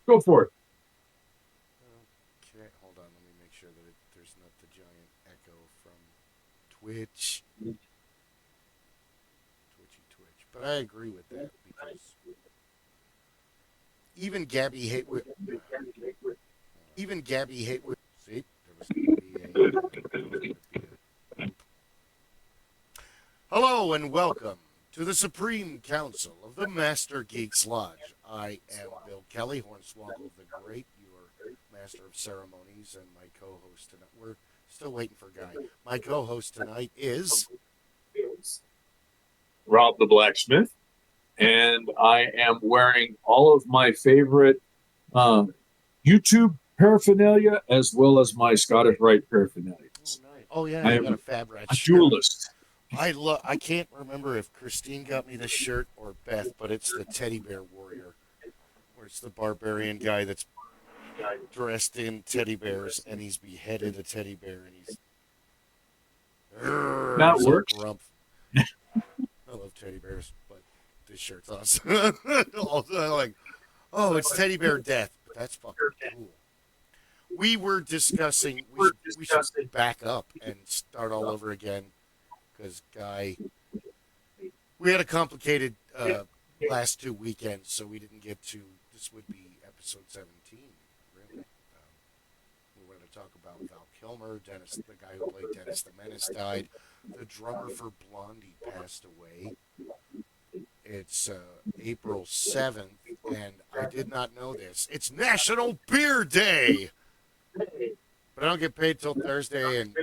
Go for it. Okay, hold on. Let me make sure that there's not the giant echo from Twitch. Twitch. But I agree with that because even Gabby Haywood, see, there was going to be a. Hello and welcome to the Supreme Council of the Master Geeks Lodge. I am Bill Kelly, Hornswoggle the Great, your Master of Ceremonies, and my co-host tonight. We're still waiting for Guy. My co-host tonight is Rob the Blacksmith, and I am wearing all of my favorite YouTube paraphernalia as well as my Scottish Rite paraphernalia. Oh, nice. Oh yeah, I you am got a Fab Rat a shirt. duelist. I can't remember if Christine got me the shirt or Beth, but it's the Teddy Bear Warrior, where it's the barbarian guy that's dressed in teddy bears and he's beheaded a teddy bear and he's That he's works. all grump. I love teddy bears, but this shirt's awesome. Like, oh, it's teddy bear death, but that's fucking cool. We were discussing we should back up and start all over again because Guy, we had a complicated last 2 weekends, so we didn't get to. This would be episode 17. Really, we wanted to talk about Val Kilmer, Dennis, the guy who played Dennis the Menace, died. The drummer for Blondie passed away. It's April 7th, and I did not know this. It's National Beer Day, but I don't get paid till Thursday, and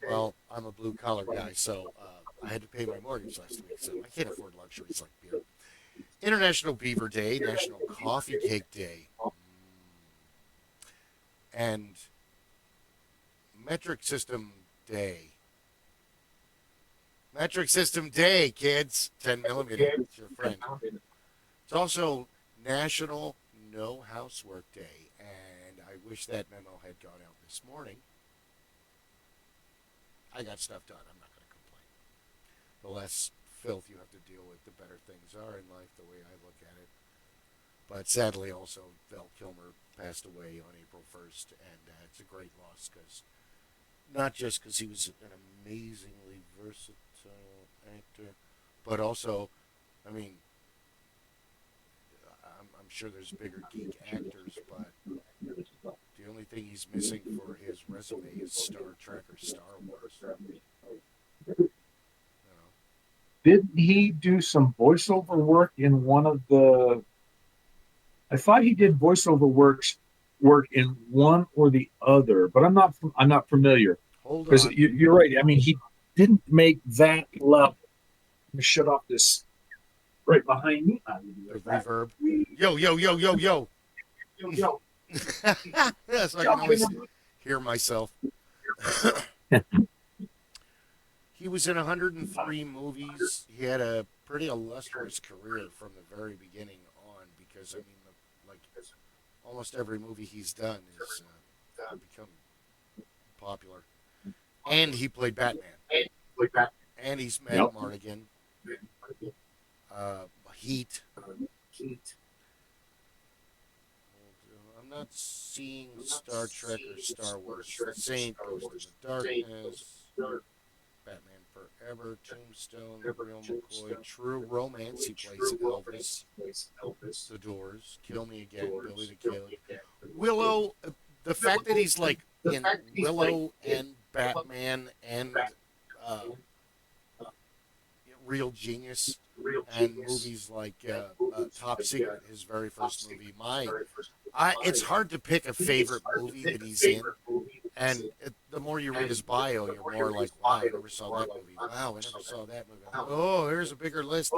well, I'm a blue collar guy, so I had to pay my mortgage last week, so I can't afford luxuries like beer. International Beaver Day, National Coffee Cake Day, and Metric System Day. Metric System Day, kids. 10 millimeter. It's your friend. It's also National No Housework Day, and I wish that memo had gone out this morning. I got stuff done. I'm not going to complain. The less filth you have to deal with, the better things are in life, the way I look at it. But sadly, also, Val Kilmer passed away on April 1st, and it's a great loss because not just because he was an amazingly versatile actor, but also, I mean, I'm sure there's bigger geek actors, but the only thing he's missing for his resume is Star Trek or Star Wars. Didn't he do some voiceover work in one of the? I thought he did voiceover work in one or the other, but I'm not familiar. Hold Because on. you're right. I mean, he didn't make that level. Let me shut off this right behind me. The reverb. Yo, yo, yo, yo, yo. Yo. So I can always hear myself. He was in 103 movies. He had a pretty illustrious career from the very beginning on because, I mean, like almost every movie he's done is become popular. And he played Batman. And he's Matt Mardigan. Heat. I'm not seeing Star Trek or Star Wars. Saint, Ghost in the Darkness, Batman Forever, Tombstone, Real McCoy, True Romance. He plays Elvis. The Doors, Kill Me Again, Billy the Kid. Willow. The fact that he's like in Willow and Batman and Real Genius and movies like Top Secret, his very first movie. It's hard to pick a favorite movie that he's in, and the more you read his bio, you're more like, wow, I never saw that movie. Wow, I never saw that movie. Oh, here's a bigger list.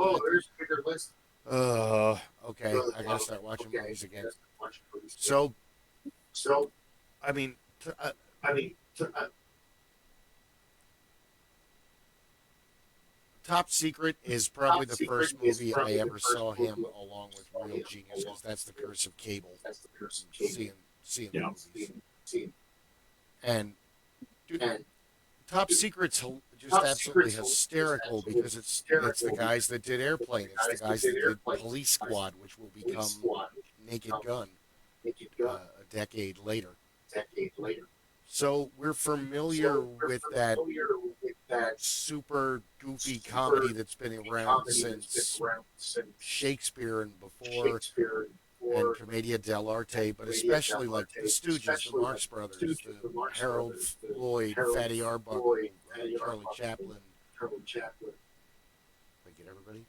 Okay, I gotta start watching movies again. So, I mean, Top Secret is probably the first movie I ever saw him along with Real Genius, because that's the curse of cable. Seeing the movies. And dude, Top Secret's just absolutely hysterical because it's the guys that did Airplane. It's the guys that did Police Squad, which will become Naked Gun. a decade later. So we're familiar with that super goofy comedy that's been around since Shakespeare and before, and Commedia dell'arte, but especially like the Stooges, the Marx Brothers, the Harold Lloyd, Fatty Arbuckle, Charlie Chaplin. Did I get everybody?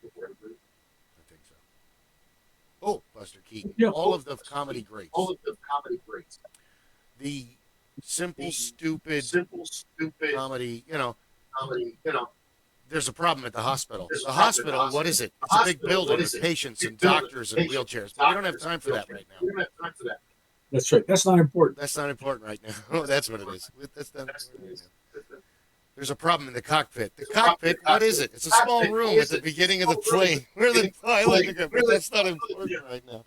I think so. Oh, Buster Keaton. Yeah. All of the comedy greats. The simple, stupid comedy, there's a problem at the hospital. The hospital, what is it? It's a big building with patients and doctors and wheelchairs. But we don't have time for that right now. That's right. That's not important. That's not important right now. That's what it is. That's not important right now. There's a problem in the cockpit. The cockpit, what is it? It's a small room at the beginning of the plane where the pilot, but that's not important right now.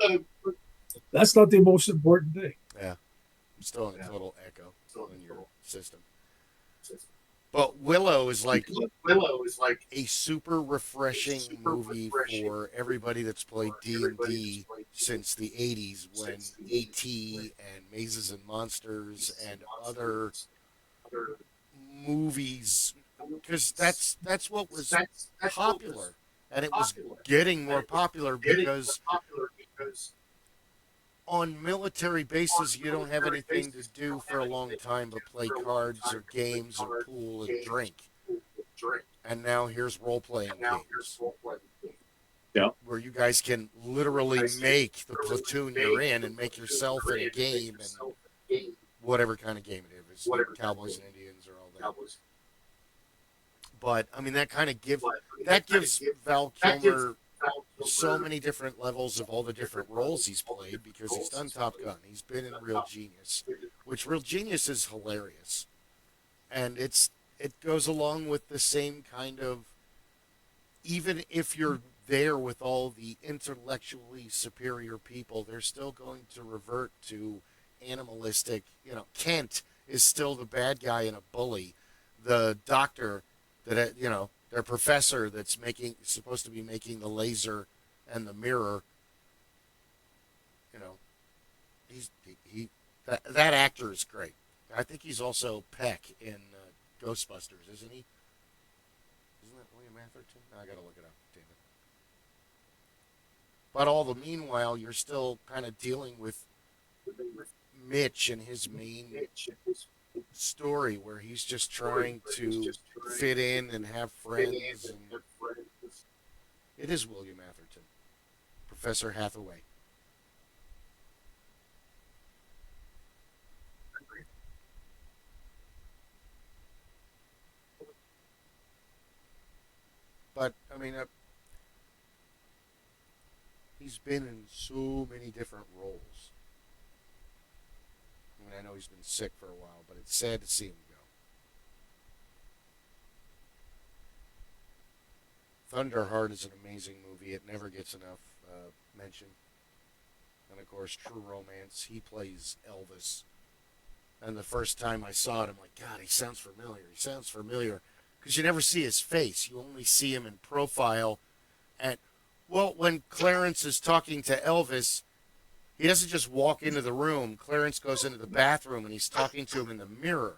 That's not the most important thing. Yeah. I'm still in a total echo in your system. But Willow is like a super refreshing movie for everybody that's played D&D since the 80s when E.T. and Mazes and Monsters and other movies, because that's what was popular, and it was getting more popular because on military bases you don't have anything to do for a long time but play cards or games or pool and drink. And now here's role-playing games. Yeah. Where you guys can literally make the platoon you're in and make yourself in a game, and whatever kind of game it is, Cowboys and Indians or all that. But I mean, that gives Val Kilmer so many different levels of all the different roles he's played, because he's done Top Gun, he's been in Real Genius, which Real Genius is hilarious, and it goes along with the same kind of, even if you're there with all the intellectually superior people, they're still going to revert to animalistic. Kent is still the bad guy and a bully. The doctor that their professor that's supposed to be making the laser and the mirror. That actor is great. I think he's also Peck in Ghostbusters, isn't he? Isn't that William Atherton? I gotta look it up. Damn it. But all the meanwhile, you're still kind of dealing with Mitch and his main story, where he's just trying to fit in and have friends. And it is William Atherton, Professor Hathaway. But I mean, he's been in so many different roles. I mean, I know he's been sick for a while, but it's sad to see him go. Thunderheart is an amazing movie. It never gets enough mention. And of course, True Romance. He plays Elvis. And the first time I saw it, I'm like, God, he sounds familiar. He sounds familiar. Because you never see his face. You only see him in profile. And, well, when Clarence is talking to Elvis, he doesn't just walk into the room. Clarence goes into the bathroom and he's talking to him in the mirror.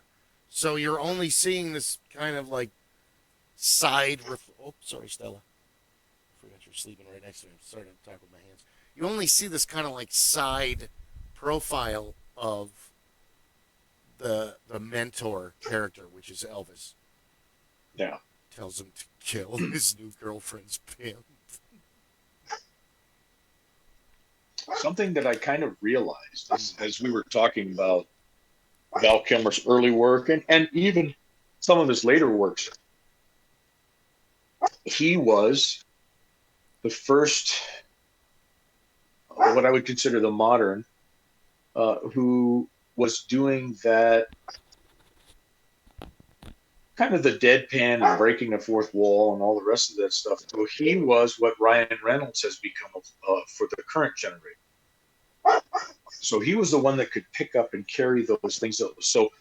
So you're only seeing this kind of like side. Oh, sorry, Stella. I forgot you're sleeping right next to me. I'm starting to talk with my hands. You only see this kind of like side profile of the mentor character, which is Elvis. Yeah. Tells him to kill his new girlfriend's pimp. Something that I kind of realized as we were talking about Val Kilmer's early work and even some of his later works, he was the first, what I would consider the modern, who was doing that kind of the deadpan and breaking the fourth wall and all the rest of that stuff. So he was what Ryan Reynolds has become for the current generation. So he was the one that could pick up and carry those things. So,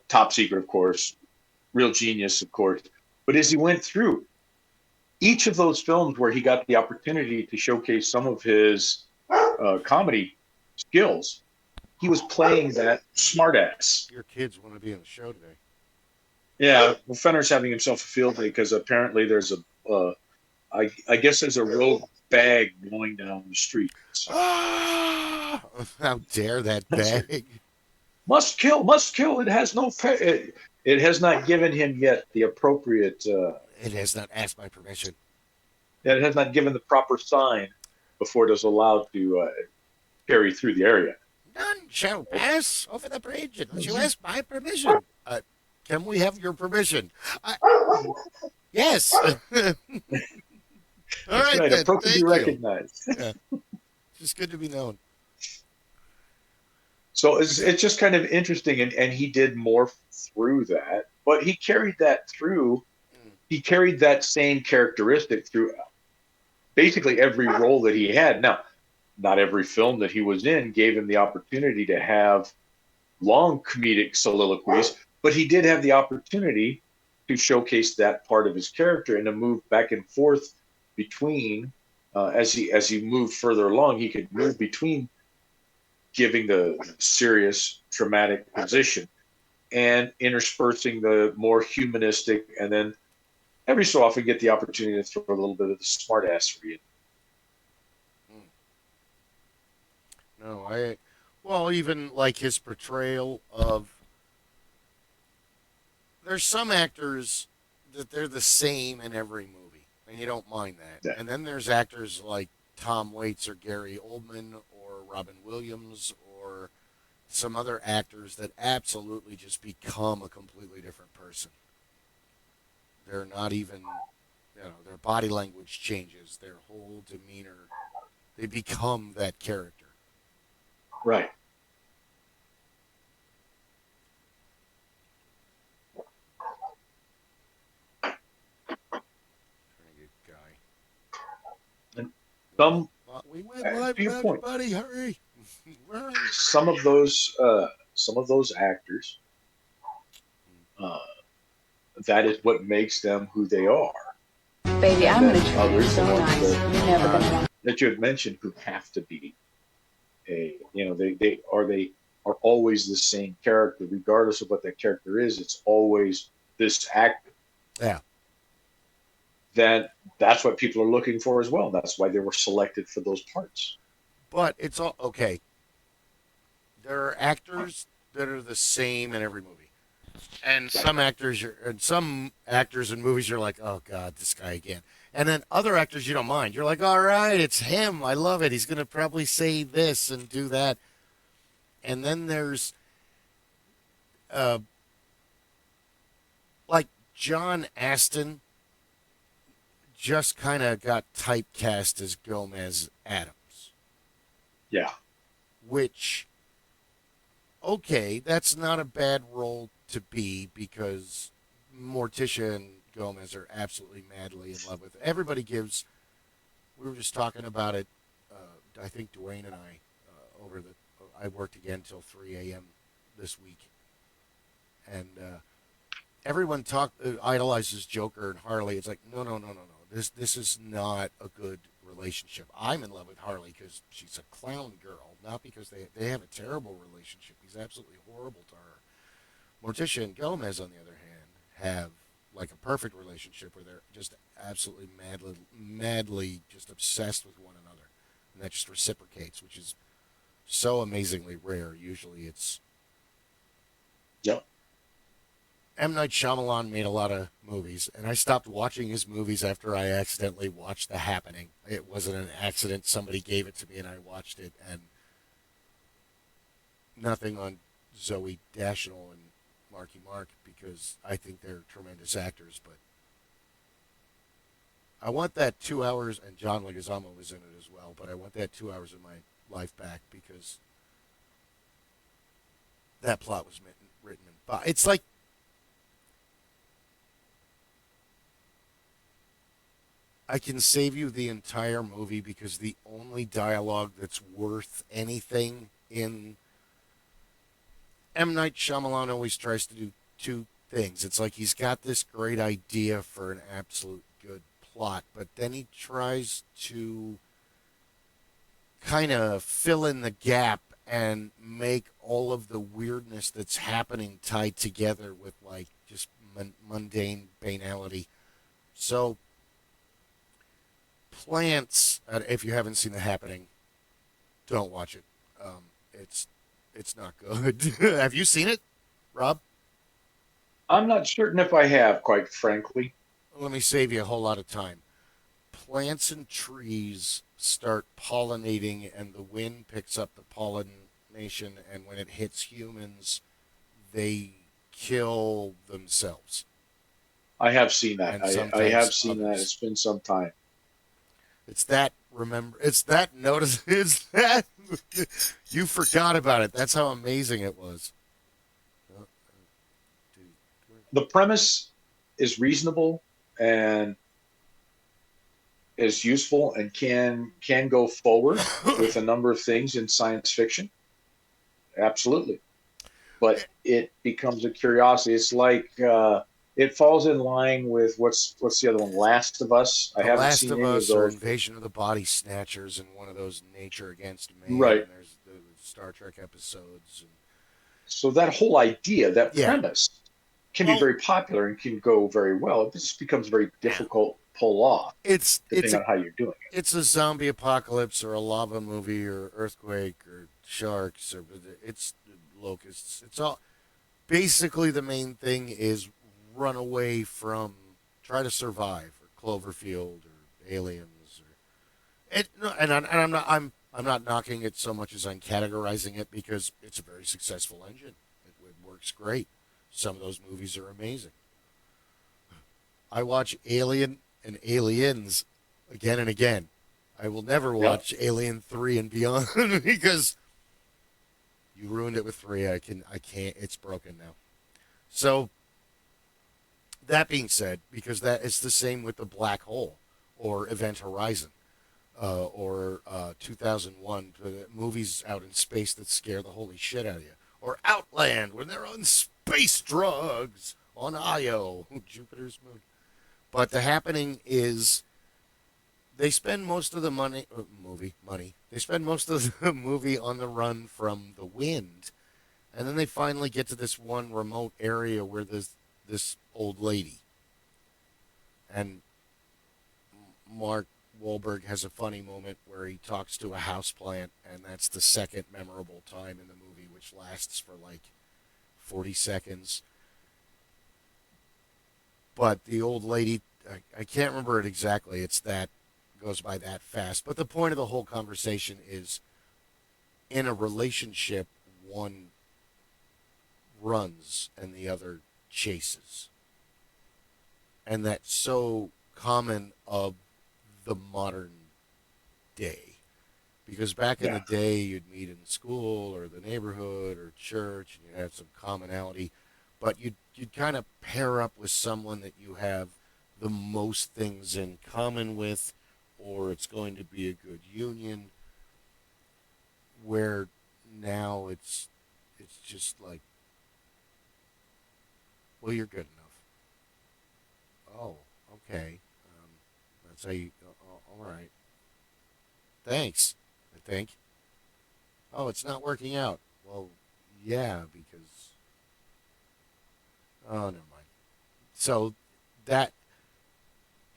Top Secret, of course, Real Genius, of course. But as he went through each of those films where he got the opportunity to showcase some of his comedy skills, he was playing that smartass. Your kids want to be on the show today. Yeah, well, Fenner's having himself a field day because apparently there's I guess there's a rogue bag going down the street. So, Ah! How dare that bag? must kill, must kill. It has no it has not given him yet the appropriate. It has not asked my permission. It has not given the proper sign before it is allowed to carry through the area. None shall pass over the bridge unless you ask my permission. Can we have your permission? Yes. All right, right, then. appropriately Thank recognized. Yeah. Just good to be known. So it's just kind of interesting, and he did morph through that, but he carried that through. He carried that same characteristic through basically every role that he had. Now, not every film that he was in gave him the opportunity to have long comedic soliloquies, but he did have the opportunity to showcase that part of his character and to move back and forth between as he moved further along, he could move between giving the serious dramatic position and interspersing the more humanistic, and then every so often get the opportunity to throw a little bit of the smartassery in. No, well, even like his portrayal of, there's some actors that they're the same in every movie, and you don't mind that. Yeah. And then there's actors like Tom Waits or Gary Oldman or Robin Williams or some other actors that absolutely just become a completely different person. They're not even, their body language changes, their whole demeanor, they become that character. Right. And some, We went live, to your point, everybody, hurry! some of those actors, that is what makes them who they are. Baby, I'm gonna treat you Others, so the ones nice. that, You're never gonna. that you had mentioned, who have to be they are always the same character, regardless of what that character is. It's always this actor. Yeah. That's what people are looking for as well. That's why they were selected for those parts. But it's all okay. There are actors that are the same in every movie, and some actors in movies you're like, oh god, this guy again. And then other actors you don't mind. You're like, all right, it's him. I love it. He's gonna probably say this and do that. And then there's, like John Aston, just kind of got typecast as Gomez Adams. Yeah. Which, okay, that's not a bad role to be because Morticia and Gomez are absolutely madly in love with it. Everybody gives, we were just talking about it, I think Dwayne and I, I worked again till 3 a.m. this week. And everyone idolizes Joker and Harley. It's like, no. This is not a good relationship. I'm in love with Harley because she's a clown girl, not because they have a terrible relationship. He's absolutely horrible to her. Morticia and Gomez, on the other hand, have like a perfect relationship where they're just absolutely madly just obsessed with one another. And that just reciprocates, which is so amazingly rare. Usually it's... Yep. M. Night Shyamalan made a lot of movies, and I stopped watching his movies after I accidentally watched The Happening. It wasn't an accident. Somebody gave it to me, and I watched it, and nothing on Zoe Deschanel and Marky Mark, because I think they're tremendous actors, but I want that 2 hours, and John Leguizamo was in it as well, but I want that 2 hours of my life back, because that plot was written in... It's like... I can save you the entire movie because the only dialogue that's worth anything in... M. Night Shyamalan always tries to do two things. It's like he's got this great idea for an absolute good plot, but then he tries to kind of fill in the gap and make all of the weirdness that's happening tied together with like just mundane banality. So plants, if you haven't seen The Happening, don't watch it. It's not good. Have you seen it, Rob? I'm not certain if I have, quite frankly. Let me save you a whole lot of time. Plants and trees start pollinating, and the wind picks up the pollination, and when it hits humans, they kill themselves. I have seen that. And I sometimes have seen that. others. It's been some time. It's that it's that notice, it's that you forgot about it. That's how amazing it was. The premise is reasonable and is useful and can go forward with a number of things in science fiction. Absolutely. But it becomes a curiosity. It's like it falls in line with what's the other one? Last of Us. I The haven't Last seen of any Us of or those. Invasion of the Body Snatchers and one of those Nature Against Man. Right. And there's the Star Trek episodes. And So that whole idea, that Yeah. premise, can be very popular and can go very well. It just becomes very difficult to pull off, it's depending on how you're doing it. it's a zombie apocalypse or a lava movie or earthquake or sharks or it's locusts. It's all basically the main thing is run away from, try to survive, or Cloverfield or Aliens or it. No, and I'm not knocking it so much as I'm categorizing it because it's a very successful engine. It works great. Some of those movies are amazing. I watch Alien and Aliens again and again. I will never watch Alien 3 and beyond because you ruined it with 3. I can't. It's broken now. So that being said, because that it's the same with the Black Hole or Event Horizon or 2001, movies out in space that scare the holy shit out of you, or Outland when they're on space drugs on Io, Jupiter's moon. But the happening is they spend most of the money. They spend most of the movie on the run from the wind, and then they finally get to this one remote area where there's this old lady. And Mark Wahlberg has a funny moment where he talks to a houseplant, and that's the second memorable time in the movie, which lasts for like 40 seconds. But the old lady, I can't remember it exactly. It's that goes by that fast. But the point of the whole conversation is in a relationship, one runs and the other chases. And that's so common of the modern day. Because back in the day, you'd meet in school or the neighborhood or church, and you'd have some commonality. But you'd kind of pair up with someone that you have the most things in common with, or it's going to be a good union. Where now it's just like, well, you're good enough. Oh, okay. That's how you. All right. Thanks. I think. Oh, it's not working out. Well, yeah, because. Oh, never mind. So that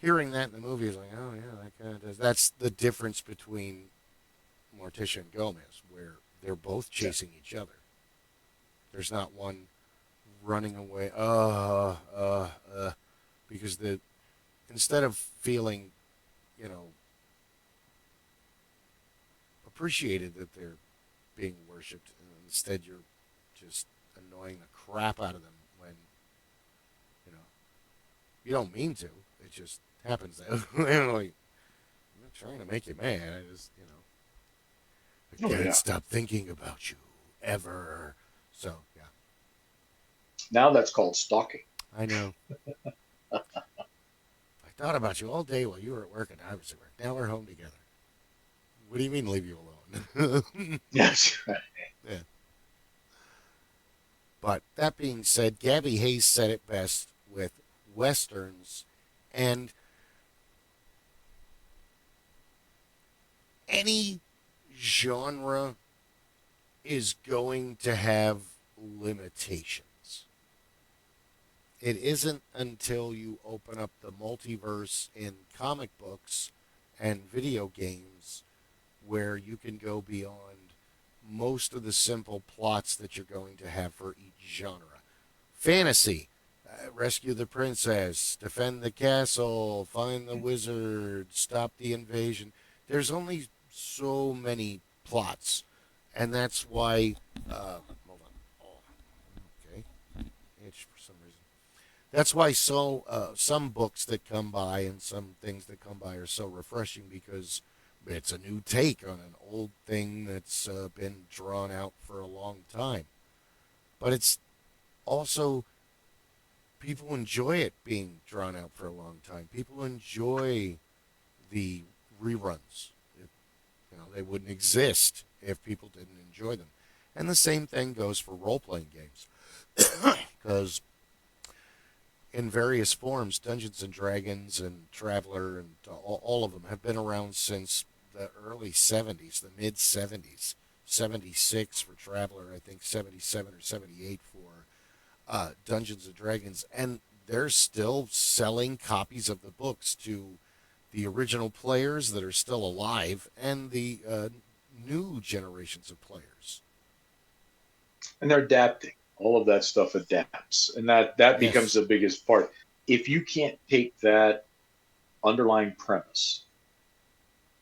hearing that in the movie is like, oh yeah, that kind of does. That's the difference between Morticia and Gomez, where they're both chasing each other. There's not one running away. Because instead of feeling, appreciated that they're being worshipped, instead you're just annoying the crap out of them when, you don't mean to. It just happens that way. I'm not trying to make you mad. I just, I can't stop thinking about you ever. So, yeah. Now that's called stalking. I know. I thought about you all day while you were at work and I was at work. Now we're home together. What do you mean leave you alone? Yes. Yeah. But that being said, Gabby Hayes said it best with Westerns and any genre is going to have limitations. It isn't until you open up the multiverse in comic books and video games where you can go beyond most of the simple plots that you're going to have for each genre. Fantasy, rescue the princess, defend the castle, find the wizard, stop the invasion. There's only so many plots, and that's why. Hold on. Oh, okay. Itch for some reason. That's why some books that come by and some things that come by are so refreshing because it's a new take on an old thing that's been drawn out for a long time. But it's also people enjoy it being drawn out for a long time. People enjoy the reruns. They wouldn't exist if people didn't enjoy them. And the same thing goes for role-playing games. Because in various forms, Dungeons and Dragons and Traveller and all of them have been around since the early 70s, the mid 70s. 76 for Traveller, I think 77 or 78 for Dungeons and Dragons, and they're still selling copies of the books to the original players that are still alive and the new generations of players. And they're adapting. All of that stuff adapts, and that becomes the biggest part. If you can't take that underlying premise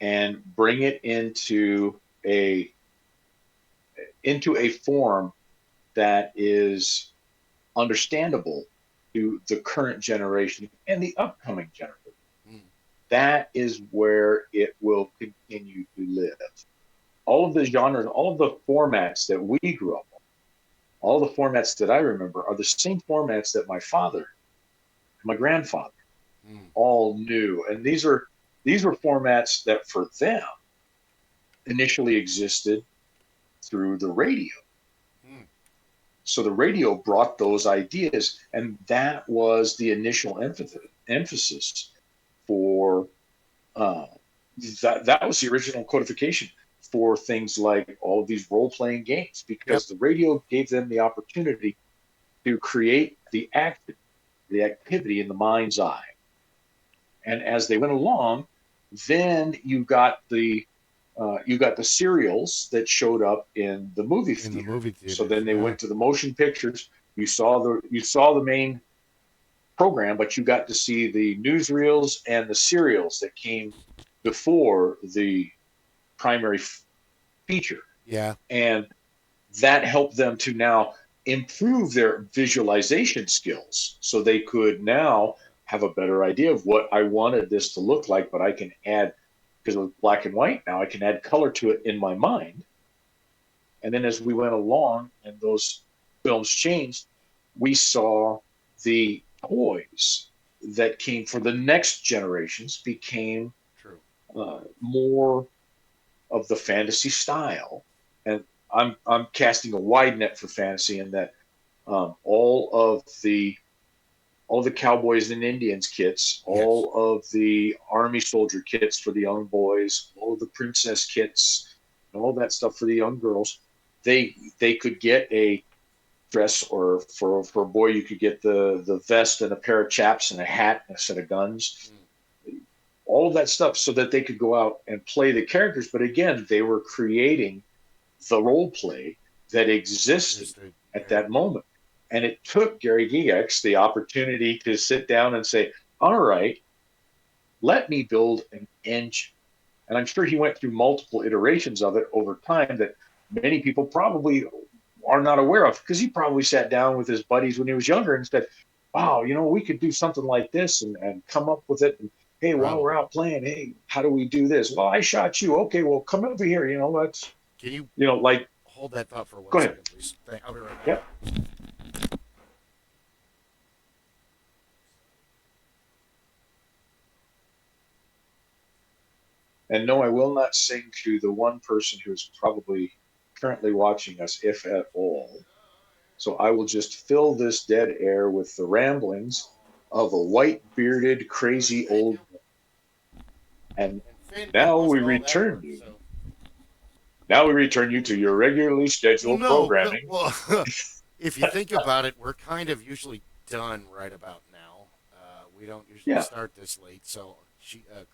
and bring it into a form that is understandable to the current generation and the upcoming generation, that is where it will continue to live. All of the genres, all of the formats that we grew up on, all the formats that I remember are the same formats that my father, my grandfather, all knew. And these were formats that for them initially existed through the radio. So the radio brought those ideas, and that was the initial emphasis for that was the original codification for things like all of these role-playing games, because the radio gave them the opportunity to create the activity in the mind's eye. And as they went along, then you got the serials that showed up in the movie theater. So then they went to the motion pictures. You saw the main program, but you got to see the newsreels and the serials that came before the primary feature. Yeah. And that helped them to now improve their visualization skills, so they could now have a better idea of what I wanted this to look like, but I can add, because it was black and white, now I can add color to it in my mind. And then as we went along and those films changed, we saw the toys that came for the next generations became more of the fantasy style. And I'm casting a wide net for fantasy in that all of the Cowboys and Indians kits, all of the Army soldier kits for the young boys, all of the princess kits, and all that stuff for the young girls, they could get a dress, or for a boy you could get the vest and a pair of chaps and a hat and a set of guns. All of that stuff so that they could go out and play the characters. But again, they were creating the role play that existed at that moment. And it took Gary Gygax the opportunity to sit down and say, all right, let me build an engine. And I'm sure he went through multiple iterations of it over time that many people probably are not aware of, because he probably sat down with his buddies when he was younger and said, wow, we could do something like this and come up with it. And, hey, while we're out playing, hey, how do we do this? Well, I shot you. Okay, well, come over here. Let's, can you, like, hold that thought for 1 go second, ahead. please? I'll be right back. Yep. And no, I will not sing to the one person who is probably currently watching us, if at all. So I will just fill this dead air with the ramblings of a white-bearded, crazy old man. And now we return to Now we return you to your regularly Well, scheduled no, no. programming. Well, if you think about it, we're kind of usually done right about now. We don't usually Yeah. start this late, so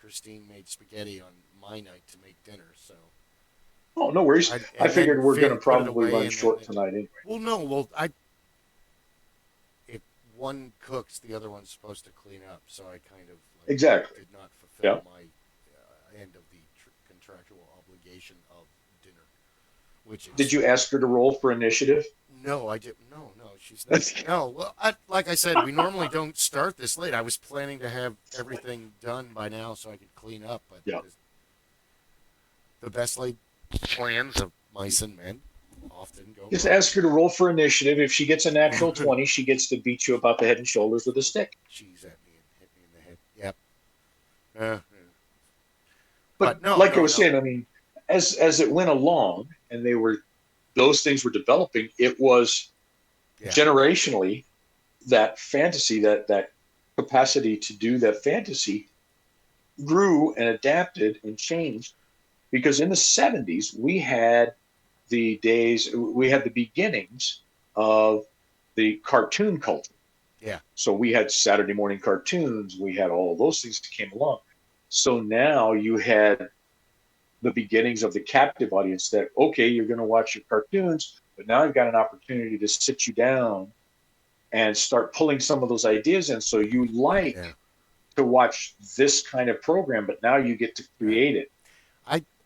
Christine made spaghetti on my night to make dinner. So Oh, no worries. I and then figured we're going to Finn put it probably away, run and then short tonight anyway. well, no, well, if one cooks, the other one's supposed to clean up. So I kind of Exactly. did not fulfill Yeah. my end of the contractual obligation of dinner, which is Did you ask her to roll for initiative? no, I didn't. No, no, she's not. No, well, like I said, we normally don't start this late. I was planning to have everything done by now so I could clean up, but Yeah. the best laid plans of mice and men often go Just wrong. ask her to roll for initiative. If she gets a natural 20, she gets to beat you about the head and shoulders with a stick. Cheese at me and hit me in the head. Yep. Yeah. But no, like no, I was no. saying, I mean, as it went along and those things were developing, it was Yeah. generationally that fantasy, that capacity to do that fantasy grew and adapted and changed. Because in the 70s, we had the beginnings of the cartoon culture. Yeah. So we had Saturday morning cartoons, we had all of those things that came along. So now you had the beginnings of the captive audience that, okay, you're going to watch your cartoons, but now I've got an opportunity to sit you down and start pulling some of those ideas in. So you like Yeah. to watch this kind of program, but now you get to create it.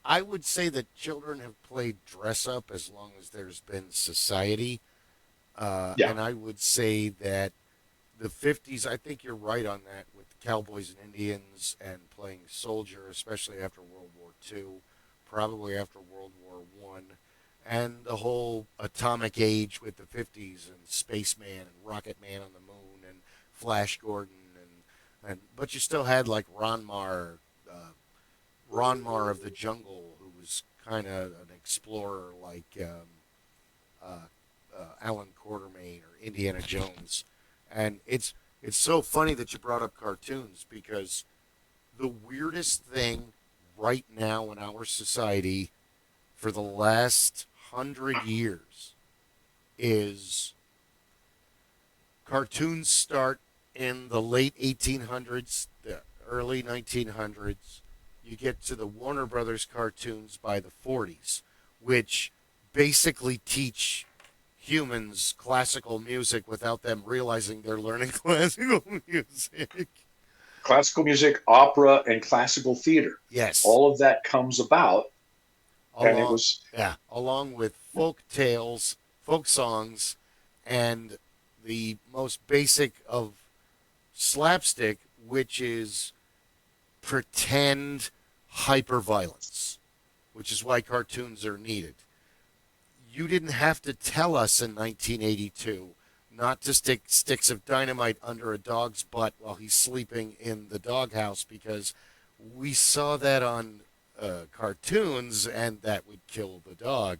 I would say that children have played dress up as long as there's been society. Yeah. And I would say that the 50s, I think you're right on that with the Cowboys and Indians and playing soldier, especially after World War II, probably after World War I, and the whole atomic age with the 50s and Spaceman and Rocket Man on the moon and Flash Gordon and but you still had like Ron Mar of the Jungle, who was kind of an explorer like Alan Quartermain or Indiana Jones. And it's so funny that you brought up cartoons because the weirdest thing right now in our society for the last 100 years is cartoons start in the late 1800s, the early 1900s. You get to the Warner Brothers cartoons by the 40s, which basically teach humans classical music without them realizing they're learning classical music. Classical music, opera, and classical theater. Yes. All of that comes about. And it was, Along with folk tales, folk songs, and the most basic of slapstick, which is pretend hyperviolence, which is why cartoons are needed. You didn't have to tell us in 1982 not to stick sticks of dynamite under a dog's butt while he's sleeping in the doghouse because we saw that on cartoons and that would kill the dog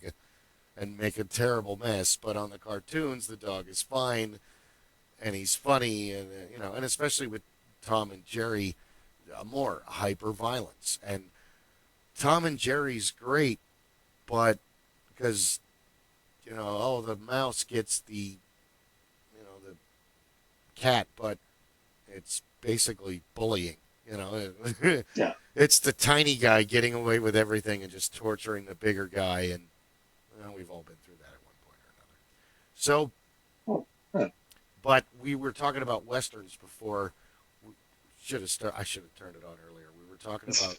and make a terrible mess. But on the cartoons, the dog is fine and he's funny, and and especially with Tom and Jerry, more hyper violence. And Tom and Jerry's great, but because the mouse gets the cat, but it's basically bullying. yeah. It's the tiny guy getting away with everything and just torturing the bigger guy, and we've all been through that at one point or another. So, but we were talking about westerns before. I should have turned it on earlier. We were talking about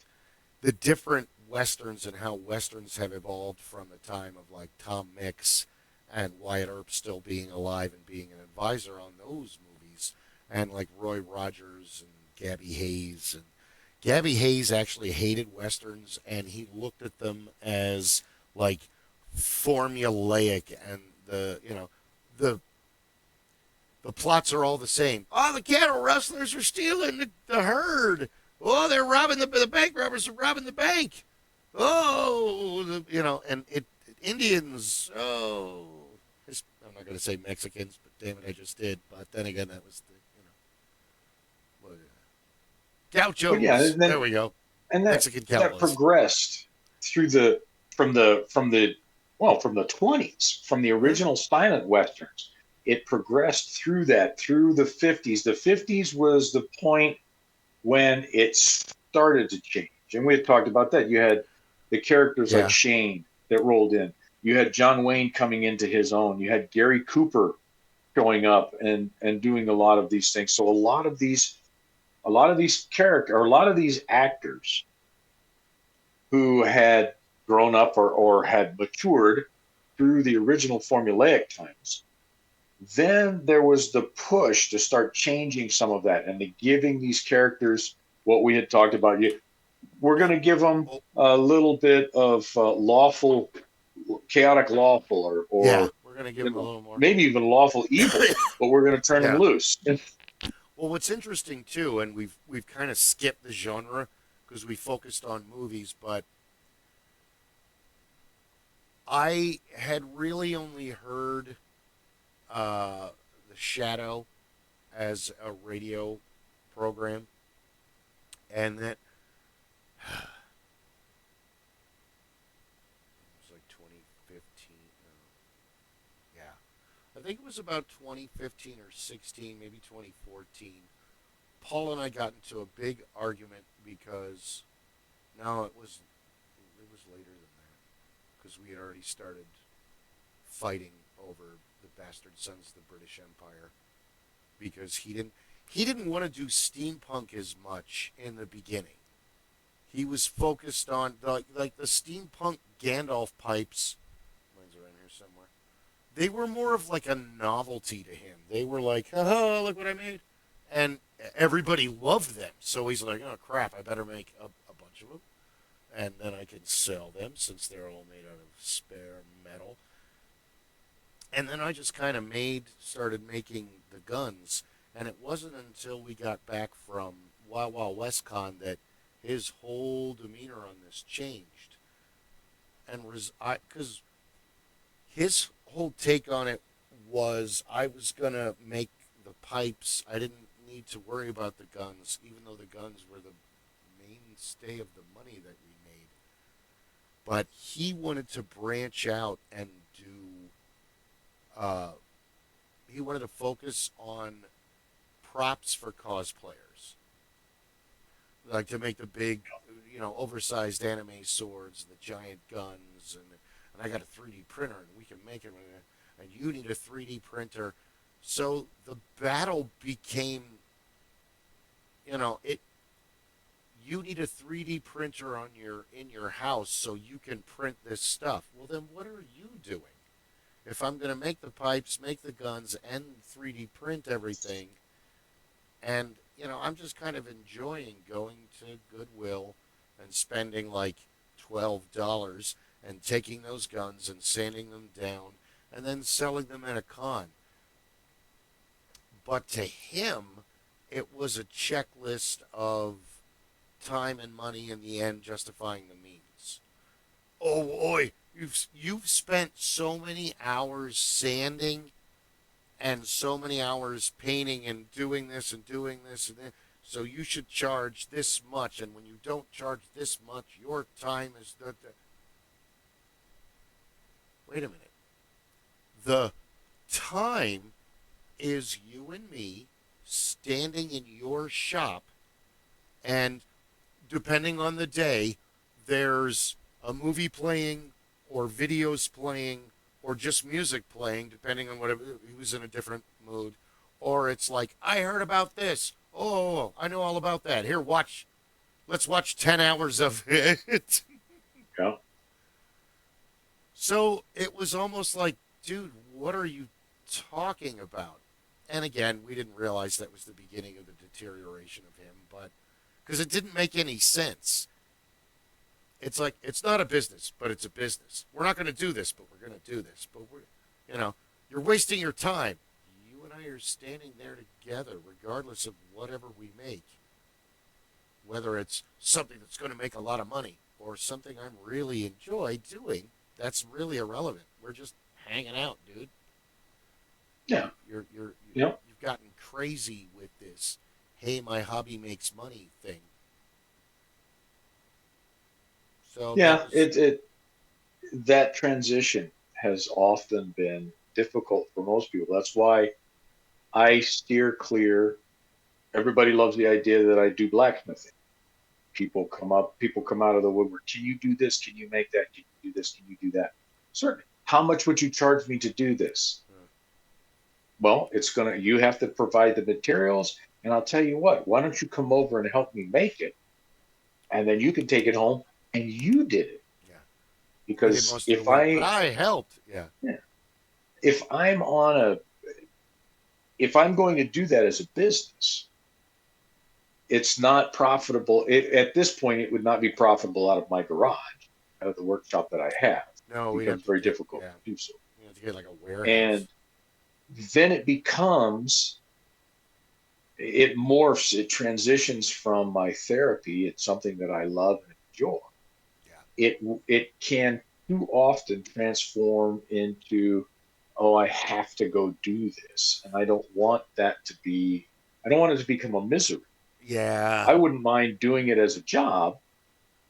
the different westerns and how westerns have evolved from the time of like Tom Mix and Wyatt Earp still being alive and being an advisor on those movies, and like Roy Rogers and Gabby Hayes. And Gabby Hayes actually hated westerns, and he looked at them as like formulaic, and the plots are all the same. Oh, the cattle rustlers are stealing the herd. Oh, they're robbing the bank robbers are robbing the bank. Oh, and Indians. Oh, I'm not going to say Mexicans, but damn it, I just did. But then again, that was Gauchos. But yeah, There we go. And Mexican that cowboys. progressed through the from the 20s, from the original silent westerns. It progressed through the 50s. The 50s was the point when it started to change. And we had talked about that. You had the characters like Yeah. Shane that rolled in. You had John Wayne coming into his own. You had Gary Cooper showing up and doing a lot of these things. So a lot of these actors who had grown up or had matured through the original formulaic times. Then there was the push to start changing some of that and to giving these characters what we had talked about. We're going to give them a little bit of chaotic lawful, Yeah, or we're gonna give them a little more. maybe even lawful evil, but we're going to turn them loose. Well, what's interesting too, and we've kind of skipped the genre because we focused on movies, but I had really only heard The Shadow as a radio program, and that it was like 2015. Yeah, I think it was about 2015 or 16, maybe 2014. Paul and I got into a big argument because no, it was later than that because we had already started fighting over the bastard sons of the British Empire because he didn't want to do steampunk as much in the beginning. He was focused on like the steampunk Gandalf pipes. Mine's around here somewhere. They were more of like a novelty to him. They were like, "Oh, look what I made," and everybody loved them. So he's like, "Oh crap, I better make a bunch of them, and then I can sell them since they're all made out of spare metal." And then I just kind of started making the guns, and it wasn't until we got back from Wild Wild West Con that his whole demeanor on this changed, and because his whole take on it was I was gonna make the pipes. I didn't need to worry about the guns, even though the guns were the mainstay of the money that we made. But he wanted to branch out and do. He wanted to focus on props for cosplayers, like to make the big, oversized anime swords, the giant guns, and I got a 3D printer, and we can make it. And you need a 3D printer, so the battle became, it. You need a 3D printer in your house so you can print this stuff. Well, then what are you doing? If I'm going to make the pipes, make the guns, and 3D print everything, and I'm just kind of enjoying going to Goodwill and spending like $12 and taking those guns and sanding them down and then selling them at a con. But to him, it was a checklist of time and money in the end justifying the means. Oh boy, you've spent so many hours sanding and so many hours painting and doing this and doing this and that, so you should charge this much, and when you don't charge this much, your time is Wait a minute. The time is you and me standing in your shop, and depending on the day, there's a movie playing or videos playing or just music playing, depending on whatever, he was in a different mood. Or it's like, I heard about this. Oh, I know all about that. Here, watch. Let's watch 10 hours of it. Yeah. So it was almost like, dude, what are you talking about? And again, we didn't realize that was the beginning of the deterioration of him, but because it didn't make any sense. It's like, it's not a business, but it's a business. We're not going to do this, but we're going to do this. But you're wasting your time. You and I are standing there together, regardless of whatever we make. Whether it's something that's going to make a lot of money or something I'm really enjoy doing, that's really irrelevant. We're just hanging out, dude. Yeah. You've gotten crazy with this, hey, my hobby makes money thing. So yeah, that transition has often been difficult for most people. That's why I steer clear. Everybody loves the idea that I do blacksmithing. People come out of the woodwork. Can you do this? Can you make that? Can you do this? Can you do that? Certainly. How much would you charge me to do this? Well, you have to provide the materials. And I'll tell you what, why don't you come over and help me make it? And then you can take it home and you did it. Yeah. You did Because most of the work, but I helped. Yeah. if if I'm going to do that as a business, it's not profitable. At this point, it would not be profitable out of my garage, out of the workshop that I have. No, It we'd have becomes to very get, difficult yeah. to do so. We have to get like a warehouse. And then it morphs, it transitions from my therapy. It's something that I love and enjoy. Yeah. It can too often transform into, oh, I have to go do this. And I don't want I don't want it to become a misery. Yeah. I wouldn't mind doing it as a job,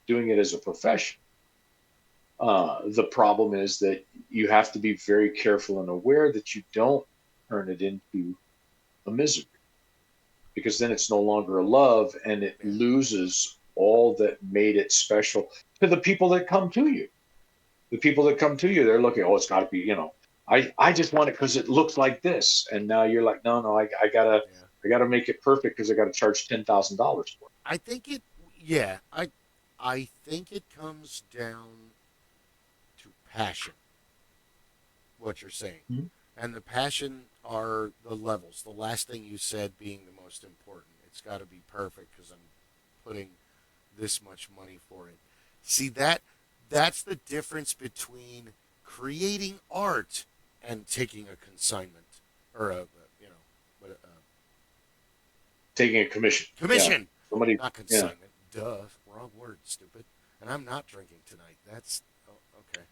doing it as a profession. The problem is that you have to be very careful and aware that you don't turn it into a misery, because then it's no longer a love and it loses all that made it special to the people that come to you. The people that come to you, they're looking, oh, it's got to be, I just want it because it looks like this. And now you're like, no, I gotta make it perfect because I got to charge $10,000 for it. I think it, yeah, I think it comes down to passion, what you're saying. Mm-hmm. And the passion are the levels. The last thing you said being the most important. It's got to be perfect because I'm putting this much money for it. See, that's the difference between creating art and taking a consignment or Taking a commission. commission. Yeah. Somebody, Not consignment. Duh. Wrong word, stupid. And I'm not drinking tonight. That's okay.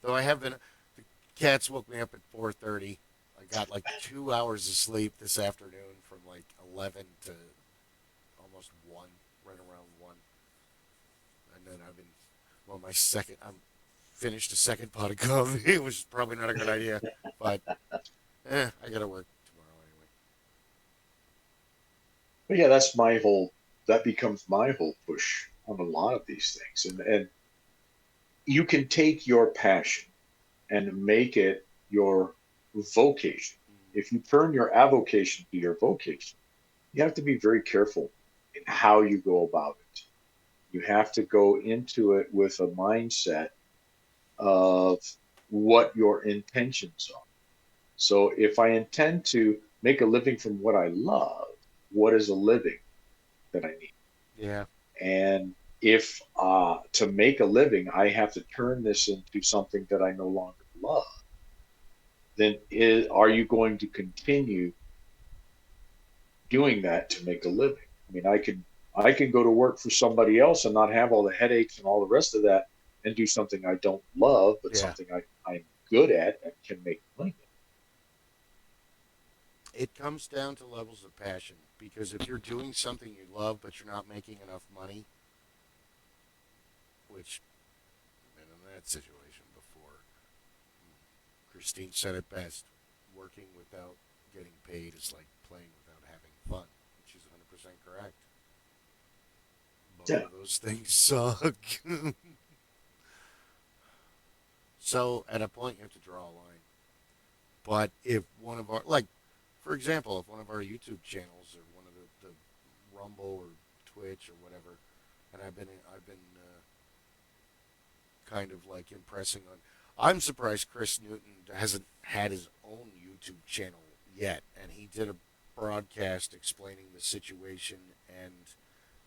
Though I have been. The cats woke me up at 4:30. I got like 2 hours of sleep this afternoon from like 11 to almost 1, right around 1. And then I've been, I'm finished a second pot of coffee, which is probably not a good idea. But, I got to work tomorrow anyway. but yeah, that becomes my whole push on a lot of these things. And you can take your passion and make it your vocation. If you turn your avocation to your vocation, you have to be very careful in how you go about it. You have to go into it with a mindset of what your intentions are. So if I intend to make a living from what I love, what is a living that I need? Yeah. And if to make a living, I have to turn this into something that I no longer love, then are you going to continue doing that to make a living? I mean, I can go to work for somebody else and not have all the headaches and all the rest of that, and do something I don't love, but something I'm good at and can make money. It comes down to levels of passion because if you're doing something you love but you're not making enough money, which I've been in that situation before. Christine said it best: working without getting paid is like playing without having fun. She's 100% correct. Both of those things suck. So at a point you have to draw a line. But if one of our, like, for example, if one of our YouTube channels or one of the Rumble or Twitch or whatever, and I've been kind of like impressing on. I'm surprised Chris Newton hasn't had his own YouTube channel yet, and he did a broadcast explaining the situation. And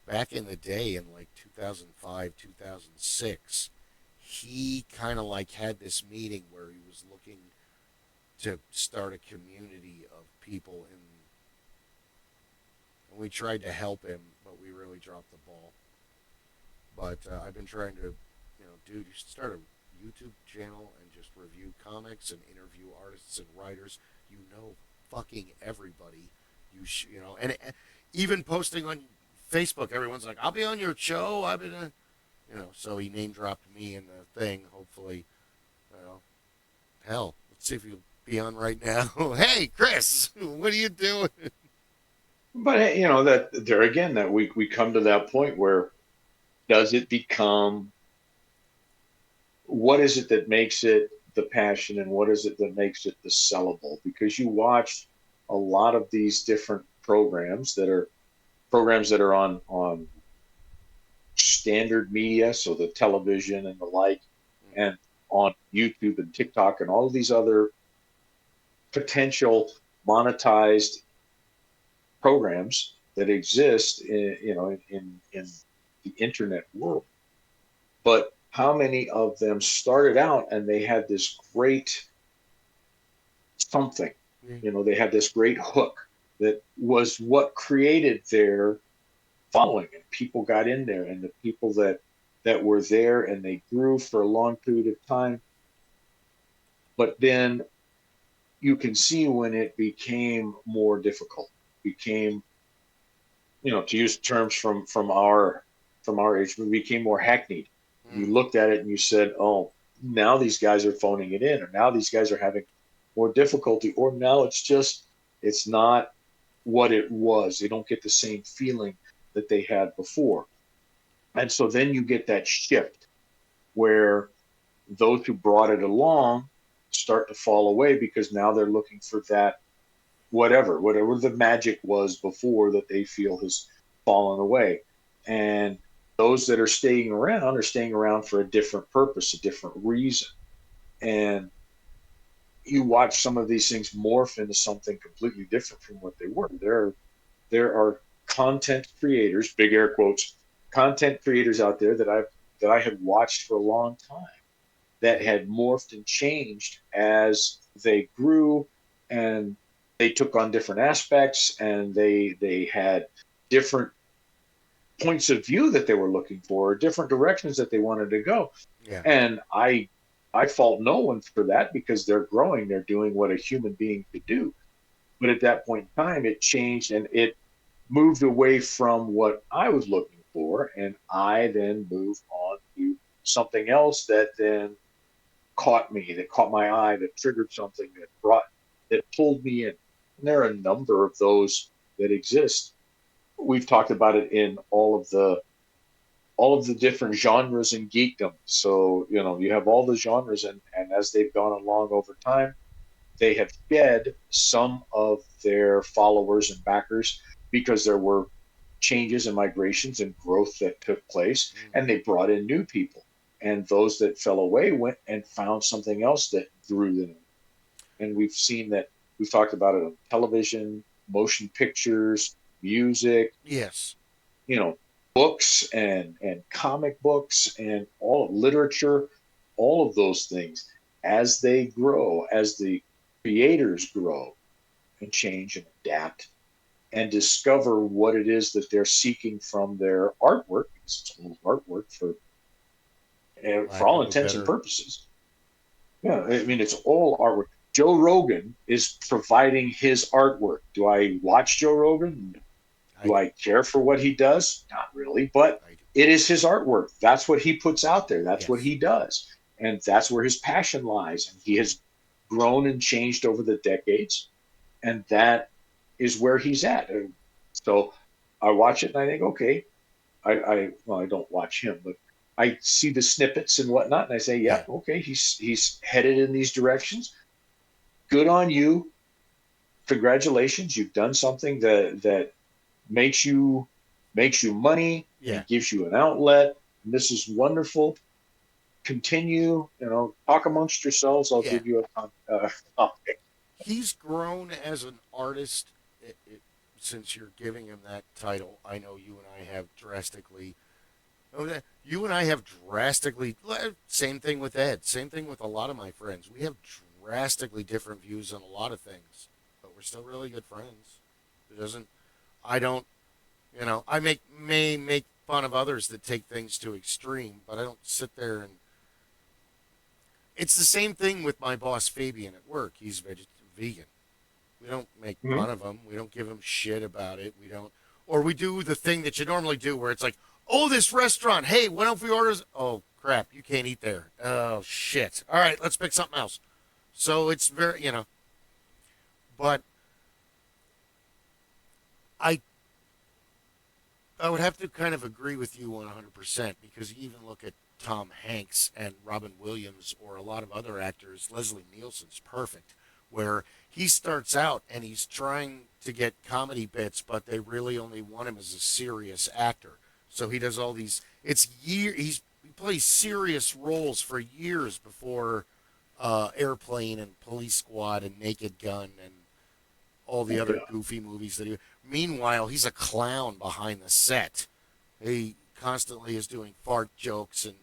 back in the day, in like 2005, 2006, he kind of like had this meeting where he was looking to start a community of people in. And we tried to help him, but we really dropped the ball. But I've been trying to, dude, you should start a YouTube channel and just review comics and interview artists and writers. You know, fucking everybody. And even posting on Facebook, everyone's like, "I'll be on your show." I've been, So he name dropped me in the thing. Hopefully, hell, let's see if he'll be on right now. Hey, Chris, what are you doing? But that there again, that we come to that point where does it become, what is it that makes it the passion, and what is it that makes it the sellable? Because you watch a lot of these different programs that are on standard media, so the television and the like, and on YouTube and TikTok and all of these other potential monetized programs that exist in the internet world. But how many of them started out and they had this great something, they had this great hook that was what created their following, and people got in there, and the people that were there, and they grew for a long period of time. But then you can see when it became more difficult, became, to use terms from our age, we became more hackneyed. You looked at it and you said, oh, now these guys are phoning it in, or now these guys are having more difficulty, or now it's not what it was. They don't get the same feeling that they had before. And so then you get that shift where those who brought it along start to fall away, because now they're looking for that whatever the magic was before that they feel has fallen away. And those that are staying around for a different purpose, a different reason. And you watch some of these things morph into something completely different from what they were. There are content creators, big air quotes, content creators out there that I had watched for a long time, that had morphed and changed as they grew, and they took on different aspects, and they had different points of view that they were looking for, different directions that they wanted to go. Yeah. And I fault no one for that, because they're growing, they're doing what a human being could do. But at that point in time, it changed, and it moved away from what I was looking for, and I then moved on to something else that then caught me, that caught my eye, that triggered something, that pulled me in. And there are a number of those that exist. We've talked about it in all of the different genres in geekdom. So, you have all the genres, and as they've gone along over time, they have shed some of their followers and backers, because there were changes and migrations and growth that took place, and they brought in new people. And those that fell away went and found something else that drew them. And we've seen that. We've talked about it on television, motion pictures, music, Yes. books and comic books, and all of literature, all of those things, as they grow, as the creators grow and change and adapt and discover what it is that they're seeking from their artwork. It's all artwork for all intents and purposes. Yeah, I mean, it's all artwork. Joe Rogan is providing his artwork. Do I watch Joe Rogan? Do I care for what he does? Not really, but it is his artwork. That's what he puts out there. That's what he does. And that's where his passion lies. And he has grown and changed over the decades. And that is where he's at. And so I watch it and I think, okay, I don't watch him, but I see the snippets and whatnot, and I say, yeah, okay, he's headed in these directions. Good on you. Congratulations, you've done something that makes you money, and gives you an outlet. And this is wonderful. Continue, talk amongst yourselves. I'll give you a topic. He's grown as an artist. Since you're giving him that title, I know you and I have drastically. Same thing with Ed. Same thing with a lot of my friends. We have drastically different views on a lot of things, but we're still really good friends. I may make fun of others that take things to extreme, but I don't sit there and. It's the same thing with my boss Fabian at work. He's vegan. We don't make fun of him. We don't give him shit about it. We don't, or we do the thing that you normally do, where it's like, Oh, this restaurant. Hey, why don't we order? Oh, crap. You can't eat there. Oh, shit. All right, let's pick something else. So it's very, but I I would have to kind of agree with you 100% because you even look at Tom Hanks and Robin Williams or a lot of other actors. Leslie Nielsen's perfect, where he starts out and he's trying to get comedy bits, but they really only want him as a serious actor. So he does all these. He plays serious roles for years before Airplane and Police Squad and Naked Gun and all the other Yeah. goofy movies that he. Meanwhile, he's a clown behind the set. He constantly is doing fart jokes and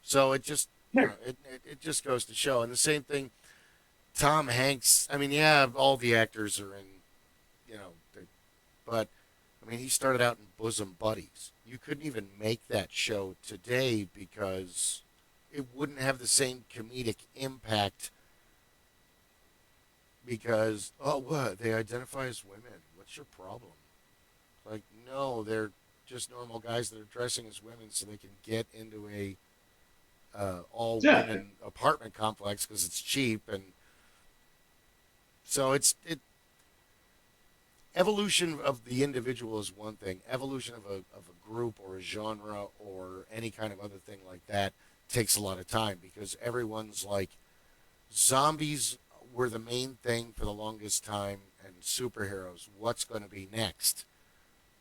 so it just it just goes to show. And the same thing, Tom Hanks. I mean, yeah, all the actors are in, but I mean, he started out in Bosom Buddies. You couldn't even make that show today because it wouldn't have the same comedic impact because what they identify as women. What's your problem? Like no, they're just normal guys that are dressing as women so they can get into a all Yeah. women apartment complex because it's cheap and so it evolution of the individual is one thing. Evolution of a group or a genre or any kind of other thing like that takes a lot of time because everyone's like zombies were the main thing for the longest time and superheroes. What's going to be next?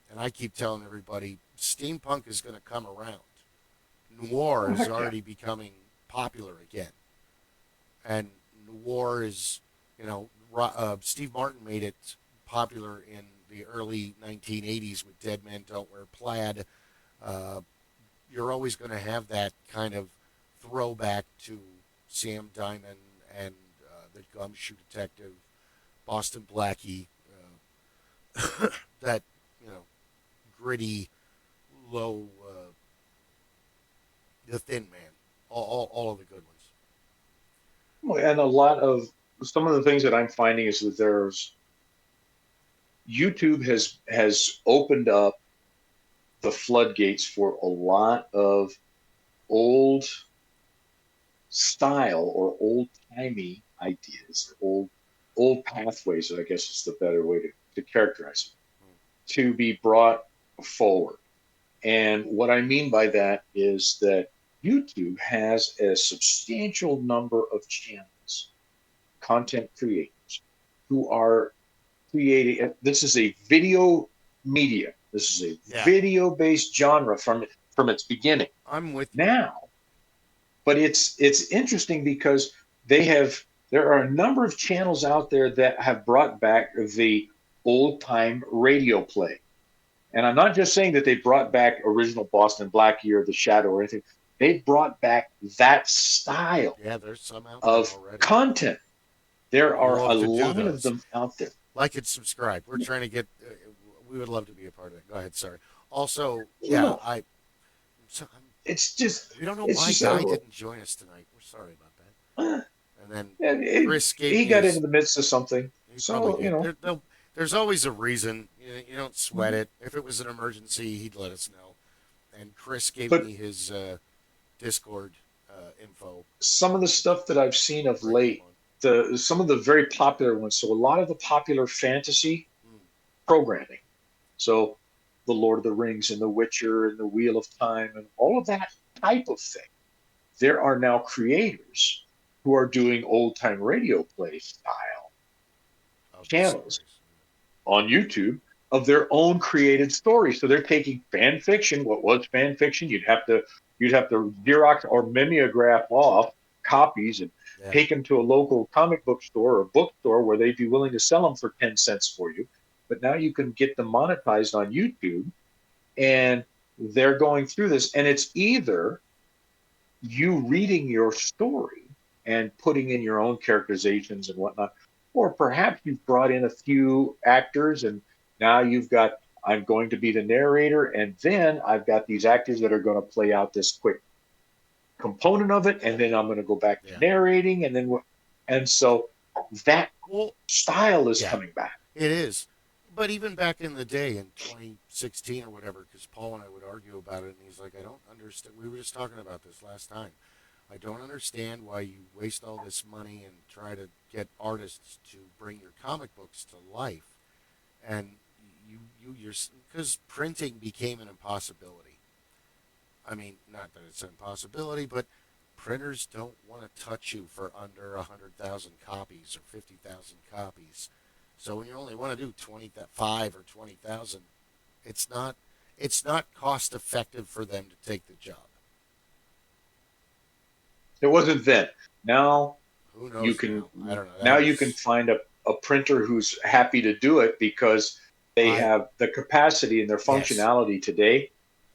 And I keep telling everybody steampunk is going to come around. Noir is already becoming popular again. And noir is, Steve Martin made it popular in the early 1980s with Dead Men Don't Wear Plaid. You're always going to have that kind of throwback to Sam Diamond and the Gumshoe Detective, Boston Blackie, that, gritty, low, the Thin Man, all of the good ones. Well, and a lot of some of the things that I'm finding is that there's YouTube has opened up the floodgates for a lot of old style or old timey ideas, old pathways, I guess is the better way to characterize it, to be brought forward. And what I mean by that is that YouTube has a substantial number of channels, content creators, who are creating. This is a video media. This is a video-based genre from its beginning. I'm with you. Now, but it's interesting because there are a number of channels out there that have brought back the old time radio play. And I'm not just saying that they brought back original Boston Blackie or The Shadow or anything. They brought back that style There's some out of there already. content. There are a Love to do lot of those. them out there. Like and subscribe. We're trying to get. We would love to be a part of it. Go ahead. Sorry. Also, No. I'm It's just we don't know it's why just Guy didn't join us tonight. We're sorry about that. And then Chris gave he me got his, into the midst of something. he So, probably did. There's always a reason. You don't sweat it. If it was an emergency, he'd let us know. And Chris gave But- me his Discord info. some of the stuff that I've seen of Right late, on. some of the very popular ones. So a lot of the popular fantasy programming. So the Lord of the Rings and the Witcher and the Wheel of Time and all of that type of thing. There are now creators who are doing old time radio play style Of the channels series. on YouTube of their own created stories. So they're taking fan fiction. What was fan fiction? You'd have to Xerox or mimeograph off copies and Yeah. take them to a local comic book store or bookstore where they'd be willing to sell them for 10 cents for you. But now you can get them monetized on YouTube, and they're going through this. And it's either you reading your story and putting in your own characterizations and whatnot, or perhaps you've brought in a few actors and now you've got, I'm going to be the narrator, and then I've got these actors that are going to play out this quick component of it, and then I'm going to go back to narrating, and so that Well, style is coming back. it is. but even back in the day in 2016 or whatever, because Paul and I would argue about it, and he's like, I don't understand. We were just talking about this last time. I don't understand why you waste all this money and try to get artists to bring your comic books to life, and you're because printing became an impossibility. I mean, not that it's an impossibility, but printers don't want to touch you for under 100,000 copies or 50,000 copies. So when you only want to do 25 or 20,000, it's not cost effective for them to take the job. It wasn't then. Now Who knows? you can now? I don't know. now you can find a printer who's happy to do it because they have the capacity and their functionality today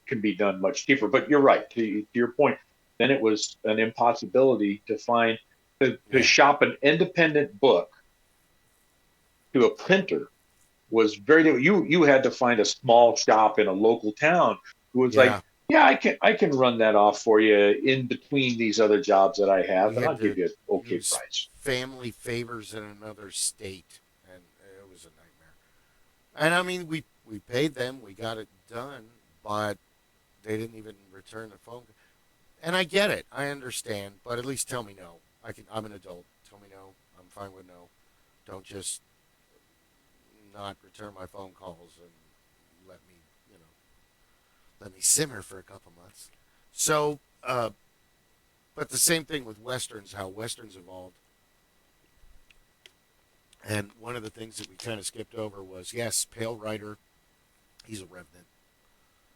can be done much cheaper. But you're right, to your point. Then it was an impossibility to find to shop an independent book to a printer was very difficult. You had to find a small shop in a local town who was like, yeah, I can run that off for you in between these other jobs that I have, and I'll give you an okay price. Family favors in another state, and it was a nightmare. And I mean, we paid them, we got it done, but they didn't even return the phone. And I get it, I understand, but at least tell me no. I'm an adult. Tell me no. I'm fine with no. Don't just not return my phone calls and let me simmer for a couple months. So, but the same thing with Westerns, how Westerns evolved. And one of the things that we kind of skipped over was, yes, Pale Rider, he's a Revenant.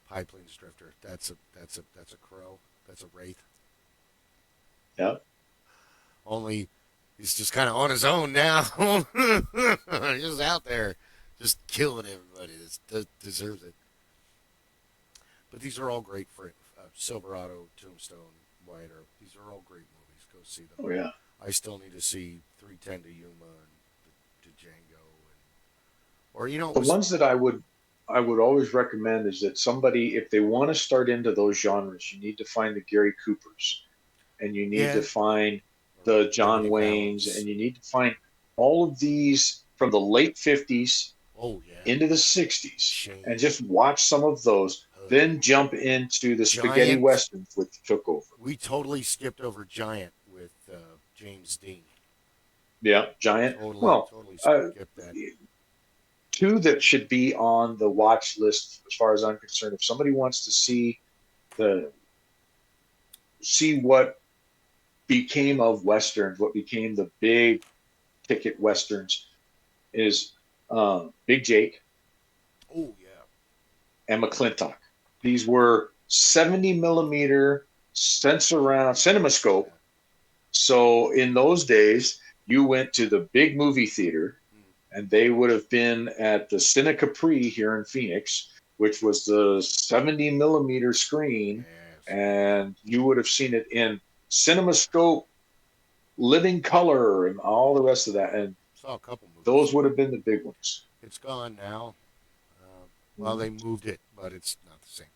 High Plains Drifter, that's a crow. That's a wraith. Yeah. Only he's just kind of on his own now. He's just out there, just killing everybody that deserves it. But these are all great for Silverado, Tombstone, White Earp. These are all great movies. Go see them. Oh yeah. I still need to see 310 to Yuma and to Django, or the ones that I would always recommend is that somebody, if they want to start into those genres, you need to find the Gary Coopers, and you need to find the John Waynes, and you need to find all of these from the late 50s into the 60s, and just watch some of those. Then jump into the spaghetti westerns, which took over. We totally skipped over Giant with James Dean. Yeah, Giant. Totally skipped that. Two that should be on the watch list, as far as I'm concerned. If somebody wants to see what became of westerns, what became the big ticket westerns, is Big Jake. Oh yeah. And McClintock. These were 70 millimeter Sensorama CinemaScope. So in those days, you went to the big movie theater, and they would have been at the Cine Capri here in Phoenix, which was the 70 millimeter screen, and you would have seen it in CinemaScope, living color, and all the rest of that. And saw a couple movies. Those would have been the big ones. It's gone now. Well, they moved it, but it's not the same.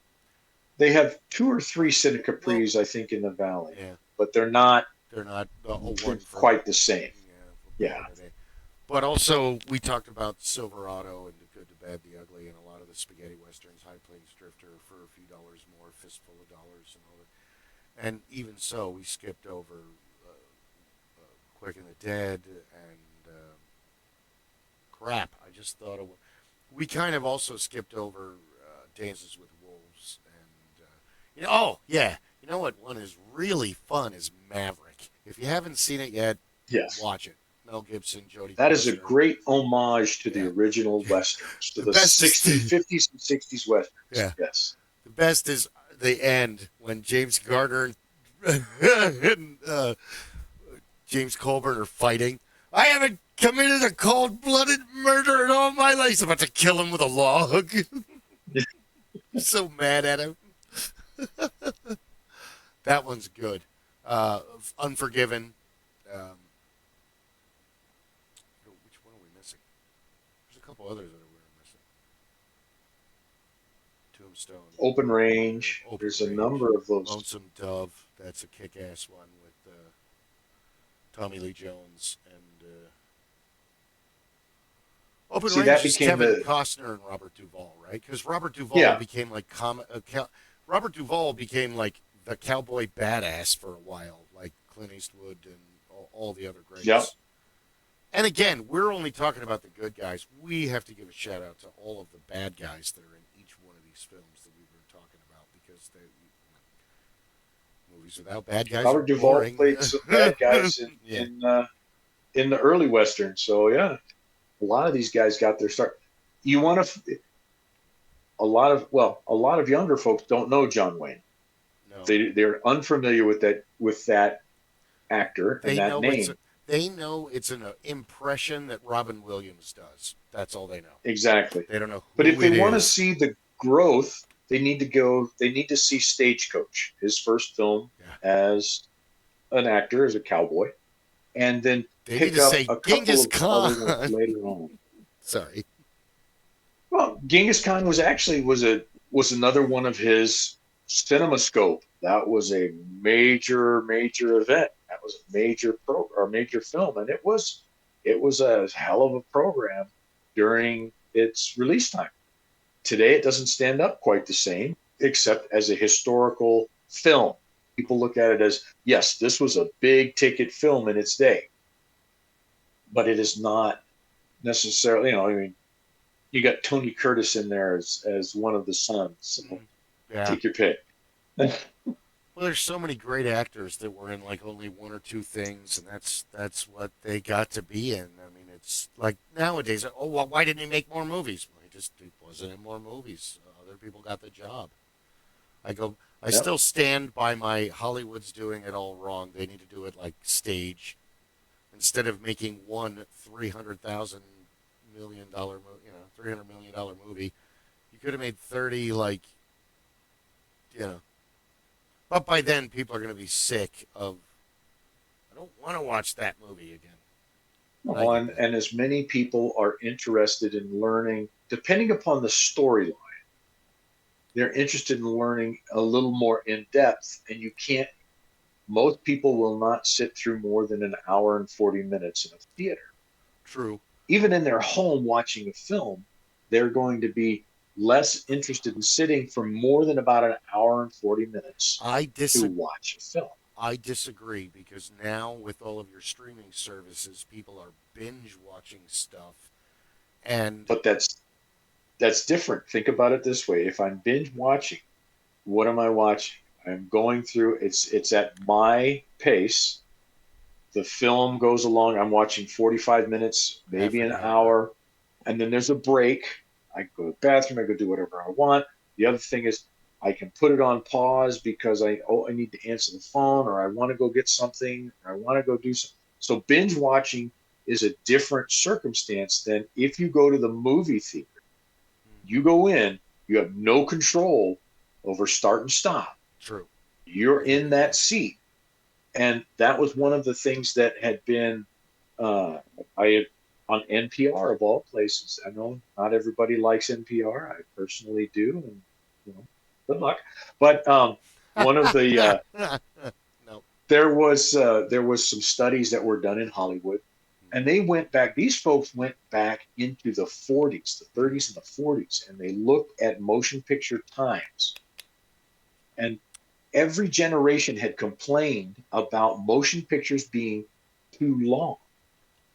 They have 2 or 3 Cine Capris, I think, in the valley. Yeah. But they're not quite the same. Yeah. But also, we talked about Silverado and The Good, the Bad, the Ugly, and a lot of the spaghetti westerns, High Plains Drifter for a few dollars more, Fistful of Dollars, and all that. And even so, we skipped over Quick and the Dead and crap. I just thought of. We kind of also skipped over Dances with Wolves, and you know what one is really fun is Maverick. If you haven't seen it yet, watch it. Mel Gibson, Jodie. That is a great homage to the original westerns, to the 60s, 50s, and 60s westerns. Yeah. Yes. The best is the end when James Garner and James Colburn are fighting. I haven't committed a cold-blooded murder in all my life. I'm about to kill him with a log. I'm so mad at him. That one's good. Unforgiven. Which one are we missing? There's a couple others that we're missing. Tombstone. Open Range. There's a number of those. Lonesome Dove. That's a kick-ass one with Tommy Lee Jones and Open See, Range that is became Kevin the Costner and Robert Duvall, right? Because Robert Duvall yeah, became like Robert Duvall became like the cowboy badass for a while, like Clint Eastwood and all the other yep. greats. And again, we're only talking about the good guys. We have to give a shout out to all of the bad guys that are in each one of these films that we were talking about, because movies without bad guys are Robert Duvall boring. played some bad guys Yeah. in the early westerns. So yeah, a lot of these guys got their start. You want to a lot of younger folks don't know John Wayne. No. They're unfamiliar with that actor and They that know name. they know it's an impression that Robin Williams does. That's all they know. Exactly. They don't know But if who they it want to is. see the growth, they need to go. They need to see Stagecoach, his first film Yeah. as an actor, as a cowboy, and then They need pick to up say a couple Genghis of other ones Khan. later on. Sorry. Well, Genghis Khan was actually was another one of his CinemaScope. That was a major event. That was a major film, and it was a hell of a program during its release time. Today, it doesn't stand up quite the same, except as a historical film. People look at it as, yes, this was a big ticket film in its day, but it is not necessarily. I mean, you got Tony Curtis in there as one of the sons. So Yeah. take your pick. Well, there's so many great actors that were in like only one or two things, and that's what they got to be in. I mean, it's like nowadays. Oh, well, why didn't he make more movies? Well, he wasn't in more movies. Other people got the job. I Yep. still stand by my Hollywood's doing it all wrong. They need to do it like stage, instead of making one $300,000 million, $300 million movie. You could have made 30, like, you know. But by then, people are going to be sick of. I don't want to watch that movie again. And as many people are interested in learning, depending upon the storyline, they're interested in learning a little more in depth, and you can't. Most people will not sit through more than an hour and 40 minutes in a theater. True. Even in their home watching a film, they're going to be less interested in sitting for more than about an hour and 40 minutes to watch a film. I disagree, because now with all of your streaming services, people are binge watching stuff, and But that's different. Think about it this way. If I'm binge watching, what am I watching? I'm going through it's at my pace. The film goes along. I'm watching 45 minutes, half maybe an an hour. hour, and then there's a break. I go to the bathroom, I go do whatever I want. The other thing is I can put it on pause because I need to answer the phone, or I want to go get something, or I want to go do something. So binge watching is a different circumstance than if you go to the movie theater. You go in, you have no control over start and stop. True. You're in that seat. And that was one of the things that had been I had on NPR of all places. I know not everybody likes NPR. I personally do, and good luck. But one of the No. there was some studies that were done in Hollywood, and they went back. These folks went back into the 40s, the 30s, and the 40s, and they looked at motion picture times. And every generation had complained about motion pictures being too long.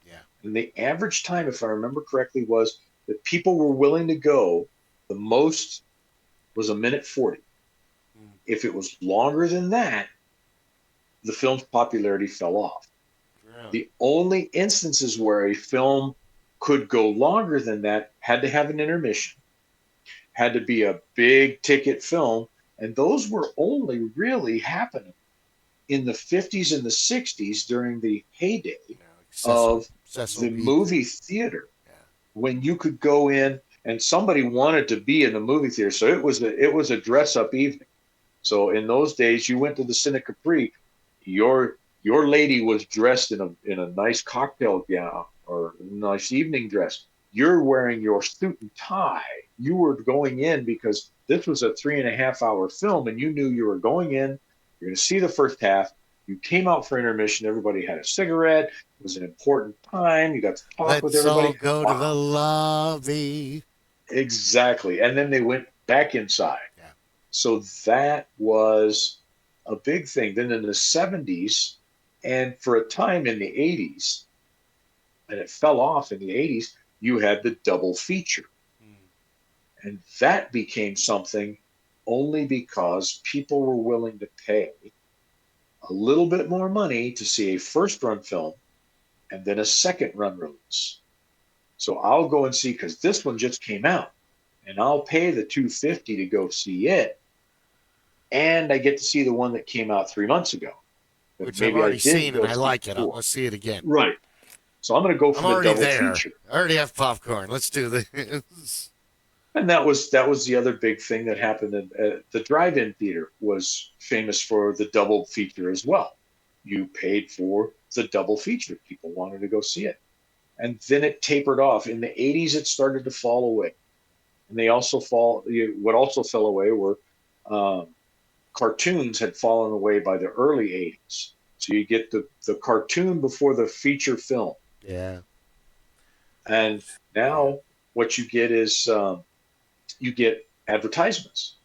Yeah. And the average time, if I remember correctly, was that people were willing to go, the most was a minute 40. If it was longer than that, the film's popularity fell off. Really? The only instances where a film could go longer than that had to have an intermission, had to be a big ticket film, and those were only really happening in the 50s and the 60s during the heyday of the movie theater, when you could go in and somebody wanted to be in the movie theater. So it was a dress up evening. So in those days, you went to the Cine Capri, your lady was dressed in a nice cocktail gown or a nice evening dress. You're wearing your suit and tie. You were going in because this was a 3.5 hour film, and you knew you were going in. You're going to see the first half. You came out for intermission. Everybody had a cigarette. It was an important time. You got to talk with Let's all everybody. go to the lobby. Exactly. And then they went back inside. Yeah. So that was a big thing. Then in the 70s, and for a time in the 80s, and it fell off in the 80s, you had the double feature. And that became something only because people were willing to pay a little bit more money to see a first run film and then a second run release. So I'll go and see, because this one just came out, and I'll pay the $250 to go see it, and I get to see the one that came out 3 months ago. Which I've already seen and I like it. before. Let's see it again. Right. So I'm going to go for I'm the already double there. feature. I already have popcorn. Let's do this. And that was the other big thing that happened. The drive-in theater was famous for the double feature as well. You paid for the double feature. People wanted to go see it. And then it tapered off. In the 80s, it started to fall away. And what also fell away were cartoons had fallen away by the early 80s. So you get the cartoon before the feature film. Yeah. And now what you get is you get advertisements.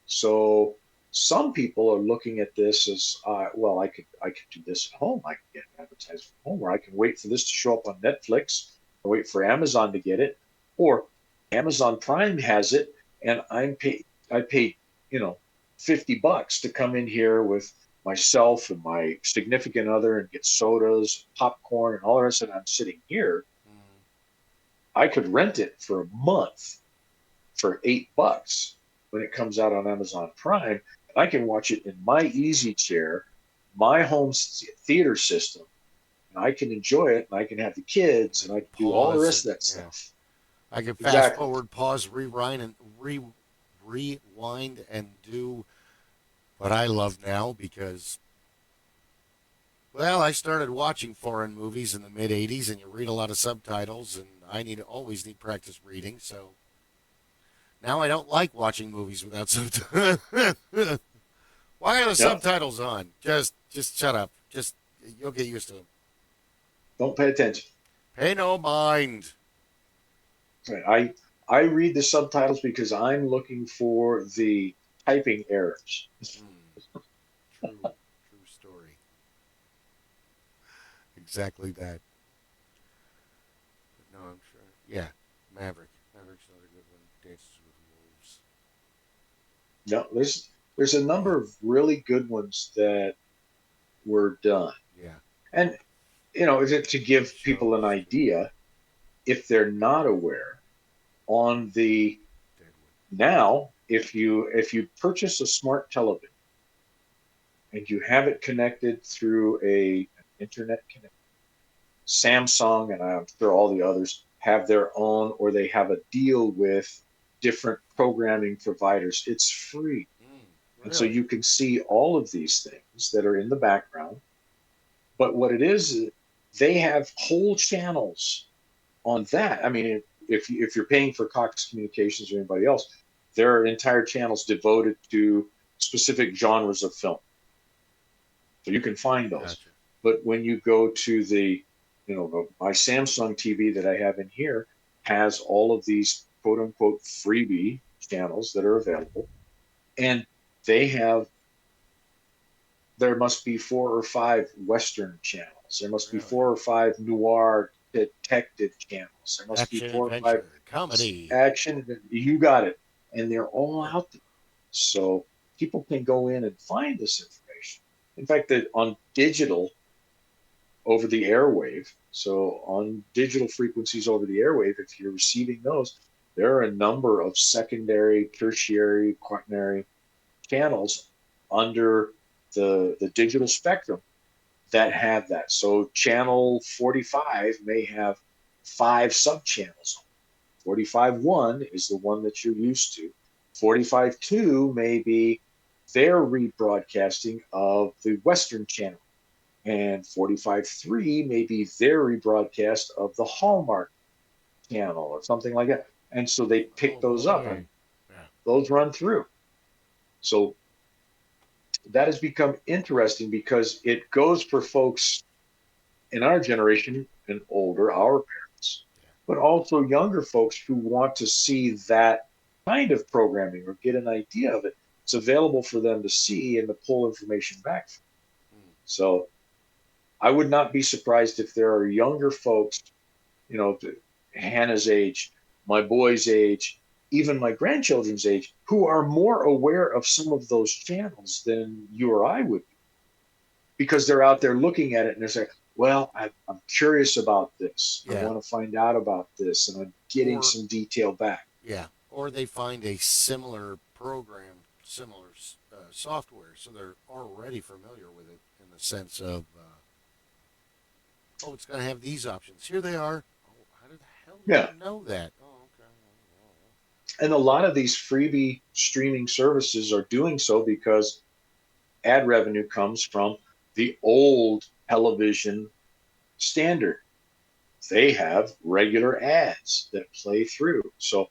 So some people are looking at this as, well, I could do this at home. I can get advertised from home, or I can wait for this to show up on Netflix, or wait for Amazon to get it, or Amazon Prime has it, and I paid $50 to come in here with myself and my significant other and get sodas, popcorn, and all the rest of it. I'm sitting here. I could rent it for a month for $8 when it comes out on Amazon Prime. And I can watch it in my easy chair, my home theater system, and I can enjoy it, and I can have the kids, and I can do all the rest of that stuff. I can fast forward, pause, rewind, and do what I love now because, well, I started watching foreign movies in the mid '80s, and you read a lot of subtitles, and I always need practice reading, so now I don't like watching movies without subtitles. Why are the subtitles on? Just shut up. You'll get used to them. Don't pay attention. Pay no mind. Right. I read the subtitles because I'm looking for the typing errors. True story. Exactly that. But no, I'm sure. Yeah, Maverick. Maverick's another good one. Dances with Wolves. No, there's a number of really good ones that were done. Yeah. And to give people an idea, if they're not aware, on the now, if you purchase a smart television and you have it connected through an internet connection, Samsung and I'm sure all the others have their own, or they have a deal with different programming providers. It's free. Really? And so you can see all of these things that are in the background. But what it is, they have whole channels on that. I mean, if you're paying for Cox Communications or anybody else, there are entire channels devoted to specific genres of film. So you can find those. Gotcha. But when you go to my Samsung TV that I have in here has all of these quote unquote freebie channels that are available. And there must be 4 or 5 Western channels. There must be 4 or 5 noir detective channels. There must action, be 4 adventure, or 5 comedy. Action. You got it. And they're all out there. So people can go in and find this information. In fact, on digital over the airwave, so on digital frequencies over the airwave, if you're receiving those, there are a number of secondary, tertiary, quaternary channels under the digital spectrum that have that. So channel 45 may have 5 sub-channels. 45.1 is the one that you're used to. 45.2 may be their rebroadcasting of the Western channel. And 45.3 may be their rebroadcast of the Hallmark channel or something like that. And so they pick those up and those run through. So that has become interesting because it goes for folks in our generation and older, our parents, but also younger folks who want to see that kind of programming or get an idea of it. It's available for them to see and to pull information back from. So I would not be surprised if there are younger folks, Hannah's age, my boy's age, even my grandchildren's age, who are more aware of some of those channels than you or I would be, because they're out there looking at it and they're saying, well, I'm curious about this. I want to find out about this, and I'm getting some detail back. Yeah, or they find a similar program, similar software, so they're already familiar with it in the sense of, it's going to have these options. Here they are. Oh, how did the hell did you know that? Oh, okay. And a lot of these freebie streaming services are doing so because ad revenue comes from the old television standard. They have regular ads that play through. So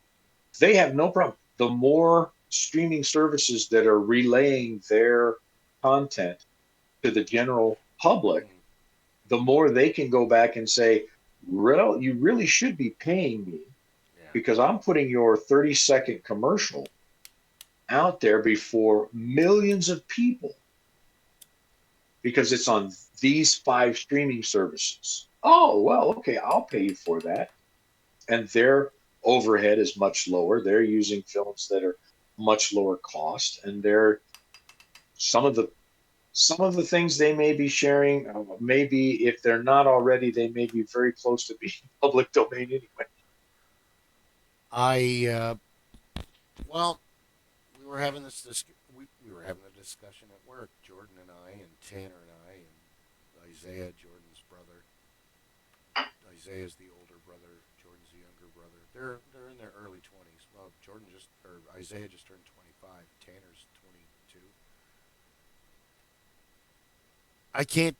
they have no problem. The more streaming services that are relaying their content to the general public, the more they can go back and say, well, you really should be paying me because I'm putting your 30-second commercial out there before millions of people because it's on these 5 streaming services. Oh, well, okay, I'll pay you for that. And their overhead is much lower. They're using films that are much lower cost, and they're some of the things they may be sharing, maybe if they're not already, they may be very close to being public domain anyway. We were having we were having a discussion at work, Jordan and I, and Tanner and I, and Isaiah, Jordan's brother. Isaiah's the older brother, Jordan's the younger brother. They're in their early 20s. Well, Isaiah just turned 25. Tanner's 22. I can't,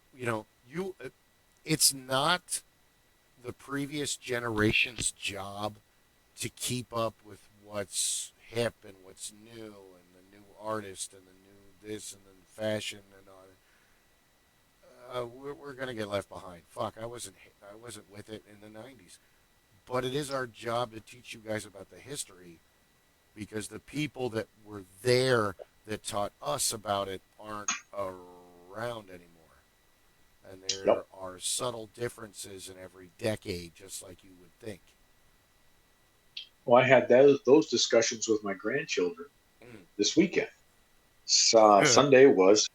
it's not the previous generation's job to keep up with what's hip and what's new and the new artist and the new this and then fashion and all. We're gonna get left behind. Fuck, I wasn't with it in the 90s, but it is our job to teach you guys about the history, because the people that were there that taught us about it aren't around anymore, and there are subtle differences in every decade, just like you would think. Well, I had those discussions with my grandchildren this weekend. Sunday was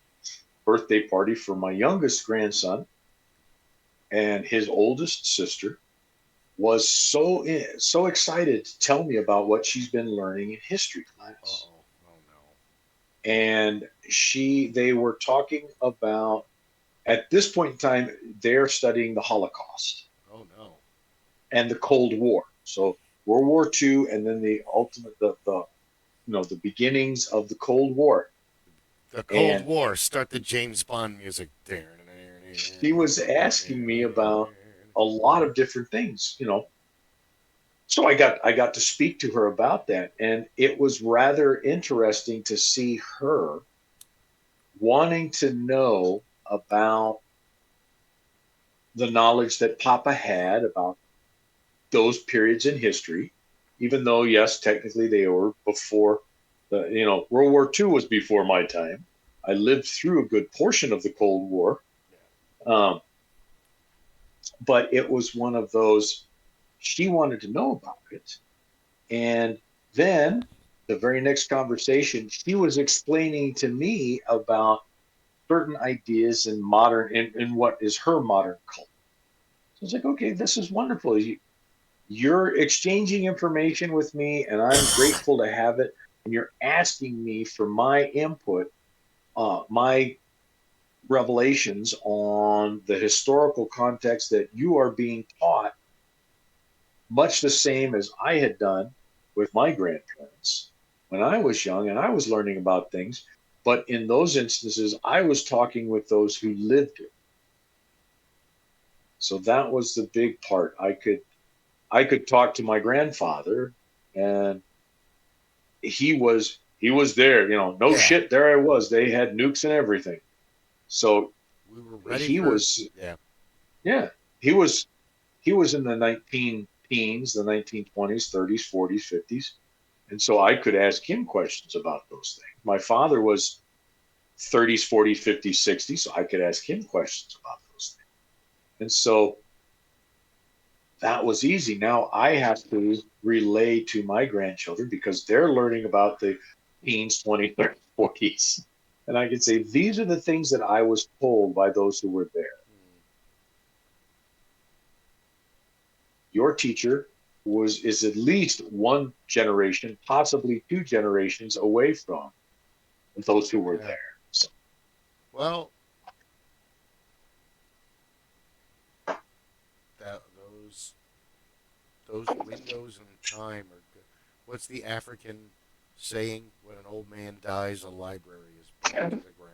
birthday party for my youngest grandson, and his oldest sister was so excited to tell me about what she's been learning in history class. Oh no! And they were talking about, at this point in time, they're studying the Holocaust. Oh no! And the Cold War. So World War II, and then the beginnings of the Cold War. The Cold War. Start the James Bond music. She was asking me about a lot of different things, So I got to speak to her about that, and it was rather interesting to see her wanting to know about the knowledge that Papa had about those periods in history, even though, yes, technically they were before World War II was before my time. I lived through a good portion of the Cold War. But it was one of those, she wanted to know about it. And then the very next conversation, she was explaining to me about certain ideas in what is her modern culture. So I was like, okay, this is wonderful. You're exchanging information with me, and I'm grateful to have it. And you're asking me for my input, my revelations on the historical context that you are being taught, much the same as I had done with my grandparents when I was young and I was learning about things. But in those instances, I was talking with those who lived it. So that was the big part. I could talk to my grandfather, and he was he was there. No Yeah. shit. There I was. They had nukes and everything. So We were ready he for was, yeah. yeah, he was in the 19 teens, the 1920s, 30s, 40s, 50s. And so I could ask him questions about those things. My father was 30s, 40s, 50s, 60s, so I could ask him questions about those things. And so that was easy. Now I have to relay to my grandchildren because they're learning about the teens, 20s, 30s, 40s. And I can say, these are the things that I was told by those who were there. Mm. Your teacher is at least one generation, possibly two generations away from those who were Yeah. there. So, Well, those windows in time are good. What's the African saying? When an old man dies, a library is burned to the ground.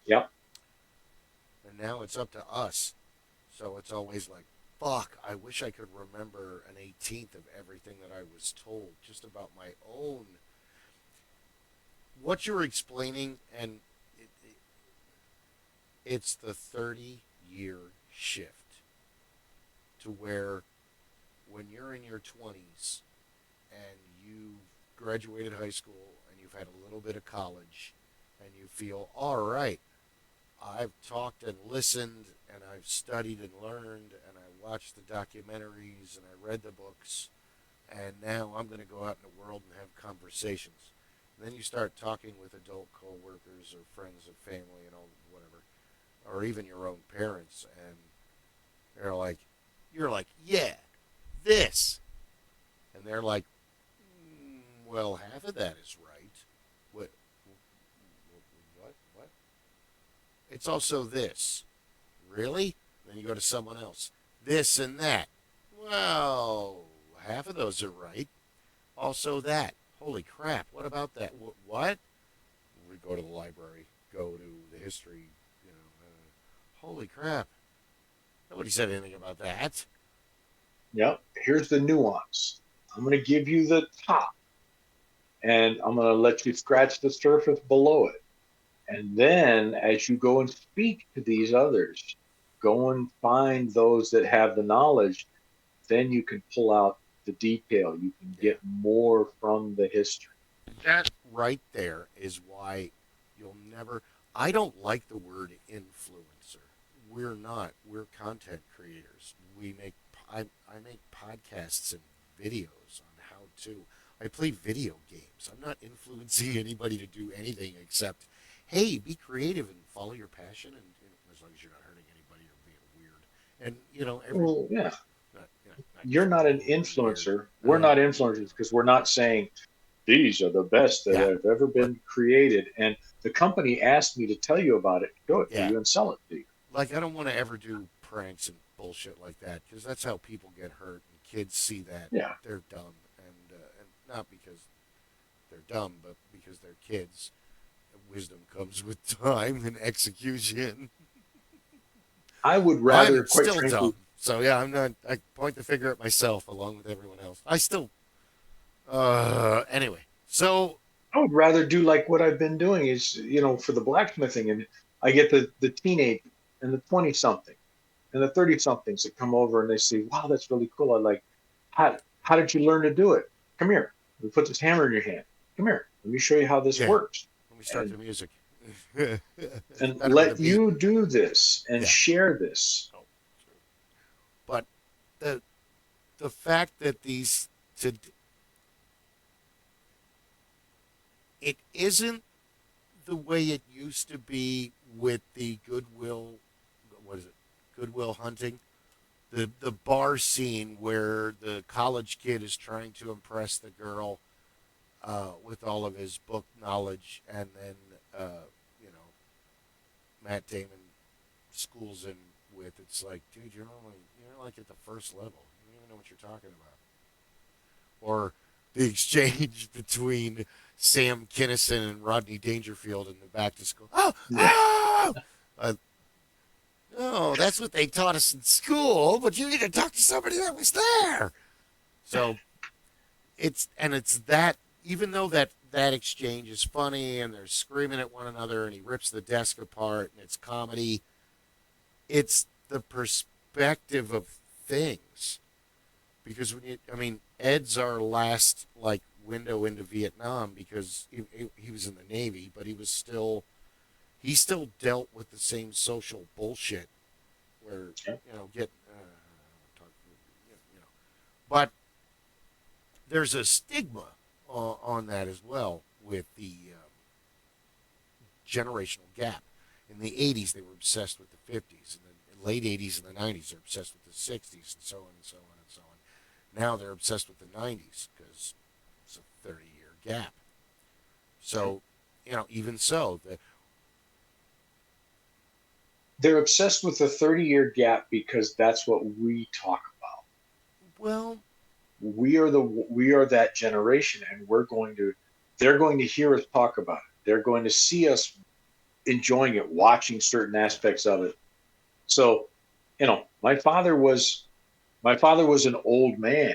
yeah, And now it's up to us. So it's always like, fuck, I wish I could remember an 18th of everything that I was told just about my own. What you're explaining, and it's the 30-year shift to where when you're in your 20s and you've graduated high school and you've had a little bit of college and you feel, all right, I've talked and listened and I've studied and learned and I watched the documentaries and I read the books and now I'm going to go out in the world and have conversations. And then you start talking with adult coworkers or friends or family and all whatever, or even your own parents, and you're like, yeah, this, and they're like, well, half of that is right. What? What? It's also this. Really? Then you go to someone else. This and that. Well, half of those are right. Also that. Holy crap. What about that? What? We go to the library. Go to the history. Holy crap. Nobody said anything about that. yeah. Here's the nuance. I'm going to give you the top, and I'm going to let you scratch the surface below it. And then as you go and speak to these others, go and find those that have the knowledge, then you can pull out the detail. You can Yeah. get more from the history. That right there is why you'll never. I don't like the word influencer. We're not. We're content creators. We make. I make podcasts and videos on how to. I play video games. I'm not influencing anybody to do anything except, hey, be creative and follow your passion, and as long as you're not hurting anybody or being weird. And Well, yeah, not you're not an weird. influencer. We're not influencers because we're not saying these are the best that Yeah, have ever but been created. And the company asked me to tell you about it, show it to yeah, you, and sell it to you. like I don't want to ever do pranks and bullshit like that because that's how people get hurt and kids see that Yeah. they're dumb and not because they're dumb but because they're kids. Wisdom comes with time and execution. I would I'm rather, quite still frankly, dumb, so yeah, I'm not. I point the finger at myself along with everyone else. I still. Anyway, so I would rather do like what I've been doing is, for the blacksmithing, and I get the teenage and the 20 something and the 30 somethings that come over and they say, wow, that's really cool. I like, how did you learn to do it? Come here. We put this hammer in your hand. Come here. Let me show you how this yeah, works. let me start And, the music. and Better with a let beat. you do this and Yeah. share this. Oh, true. But the fact that it isn't the way it used to be with the Goodwill. What is it? Goodwill Hunting. The bar scene where the college kid is trying to impress the girl with all of his book knowledge, and then you know Matt Damon schools him with, it's like, dude, you're like at the first level. You don't even know what you're talking about. Or the exchange between Sam Kinison and Rodney Dangerfield in the back to school. Oh, Yeah. oh! No, that's what they taught us in school, but you need to talk to somebody that was there. So it's that even though that exchange is funny and they're screaming at one another and he rips the desk apart and it's comedy, it's the perspective of things. Because Ed's our last like window into Vietnam because he was in the Navy, but he still dealt with the same social bullshit where but there's a stigma on that as well with the generational gap. In the 80s, they were obsessed with the 50s, and in the late 80s and the 90s, they're obsessed with the 60s, and so on and so on and so on. Now they're obsessed with the 90s because it's a 30-year gap. So, even so, they're obsessed with the 30-year gap because that's what we talk about. Well, we are that generation, and they're going to hear us talk about it. They're going to see us enjoying it, watching certain aspects of it. So, my father was an old man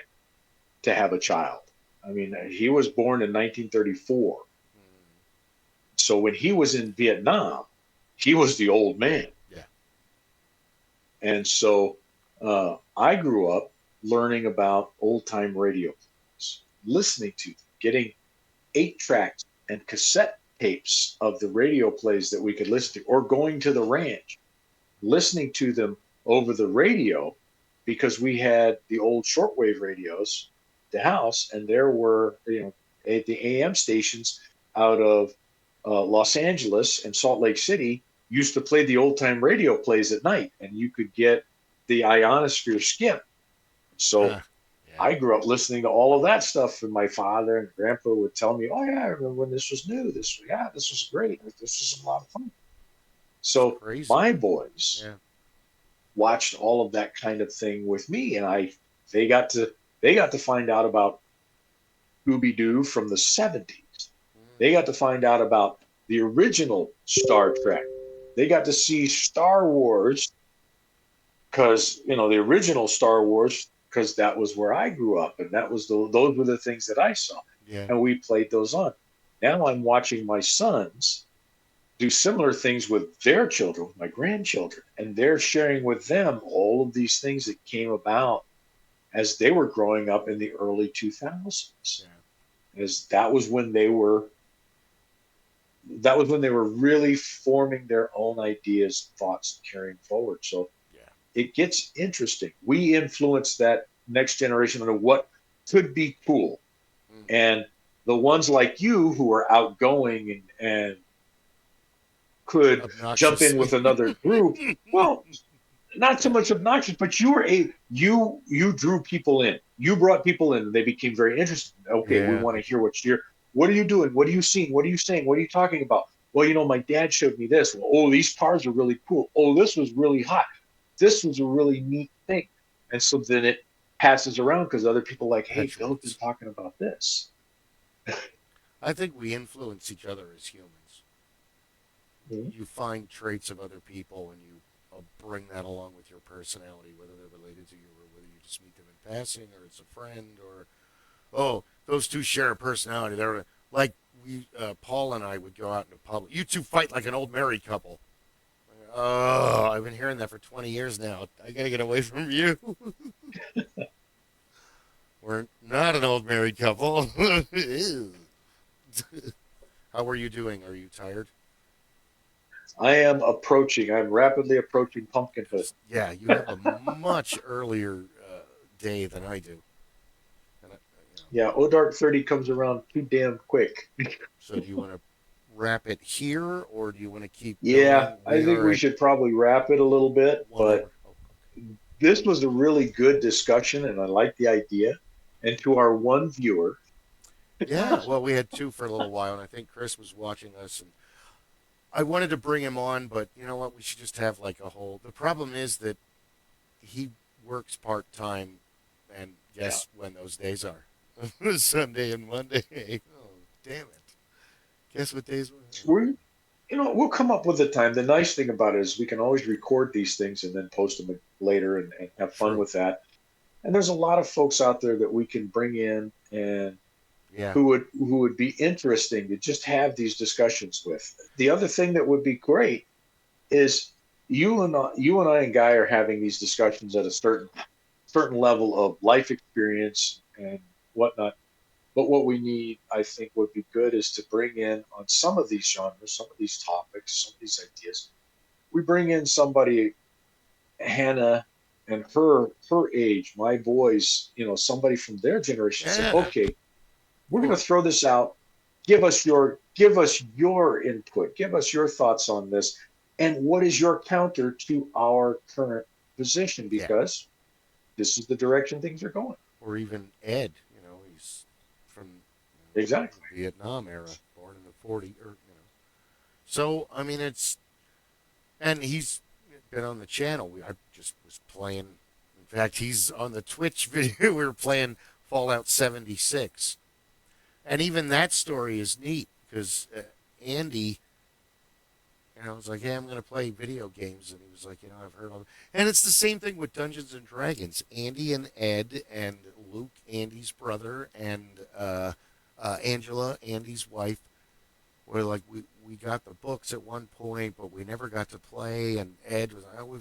to have a child. I mean, he was born in 1934. So when he was in Vietnam, he was the old man. Yeah. And so I grew up learning about old-time radio plays, listening to them, getting 8-tracks and cassette tapes of the radio plays that we could listen to, or going to the ranch, listening to them over the radio, because we had the old shortwave radios at the house, and there were the AM stations out of Los Angeles and Salt Lake City used to play the old-time radio plays at night, and you could get the ionosphere skip. So I grew up listening to all of that stuff, and my father and grandpa would tell me, "Oh yeah, I remember when this was new. This was great. This was a lot of fun." So my boys watched all of that kind of thing with me, and they got to find out about Scooby-Doo from the 70s. They got to find out about the original Star Trek. They got to see Star Wars because the original Star Wars, because that was where I grew up, and those were the things that I saw, and we played those on. Now I'm watching my sons do similar things with their children, with my grandchildren, and they're sharing with them all of these things that came about as they were growing up in the early 2000s. As that was when they were really forming their own ideas, thoughts, carrying forward. So it gets interesting. We influence that next generation on what could be cool. And the ones like you who are outgoing and could jump in with another group, well, not so much obnoxious, but you drew people in. You brought people in, and they became very interested. Okay, we want to hear what are you doing? What are you seeing? What are you saying? What are you talking about? Well, my dad showed me this. Well, oh, these cars are really cool. Oh, this was really hot. This was a really neat thing. And so then it passes around because other people are like, hey, Phil's been talking about this. I think we influence each other as humans. Mm-hmm. You find traits of other people and you bring that along with your personality, whether they're related to you or whether you just meet them in passing or it's a friend or, oh, those two share a personality. They're like Paul and I would go out in the public. You two fight like an old married couple. Oh, I've been hearing that for 20 years now. I got to get away from you. We're not an old married couple. How are you doing? Are you tired? I am I'm rapidly approaching pumpkinhood. Yeah, you have a much earlier day than I do. And Yeah, Dark 30 comes around too damn quick. So do you want to wrap it here, or do you want to keep going? I think we at should probably wrap it a little bit, but hour. This was a really good discussion, and I like the idea. And to our one viewer. Yeah, well, we had two for a little while, and I think Chris was watching us, and I wanted to bring him on, but you know what? We should just have like a whole. The problem is that he works part-time, and guess when those days are? Sunday and Monday. Oh, damn it. Guess what days we'll come up with a time. The nice thing about it is we can always record these things and then post them later and have fun with that. And there's a lot of folks out there that we can bring in and Yeah. who would be interesting to just have these discussions with. The other thing that would be great is you and I and Guy are having these discussions at a certain level of life experience and whatnot. But what we need, I think, would be good is to bring in on some of these genres, some of these topics, some of these ideas. We bring in somebody, Hannah, and her age, my boys, somebody from their generation. Say, Yeah. okay, we're going Well, to throw this out. Give us your input. Give us your thoughts on this, and what is your counter to our current position? yeah. Because this is the direction things are going. Or even Ed, he's from Exactly. the Vietnam era, born in the 40s, So, I mean, and he's been on the channel. I just was playing. In fact, he's on the Twitch video. We were playing Fallout 76. And even that story is neat because Andy, I was like, hey, I'm going to play video games. And he was like, I've heard of it. And it's the same thing with Dungeons and Dragons. Andy and Ed and Luke, Andy's brother, and Angela, Andy's wife, were like, we got the books at one point, but we never got to play. And Ed was like, oh,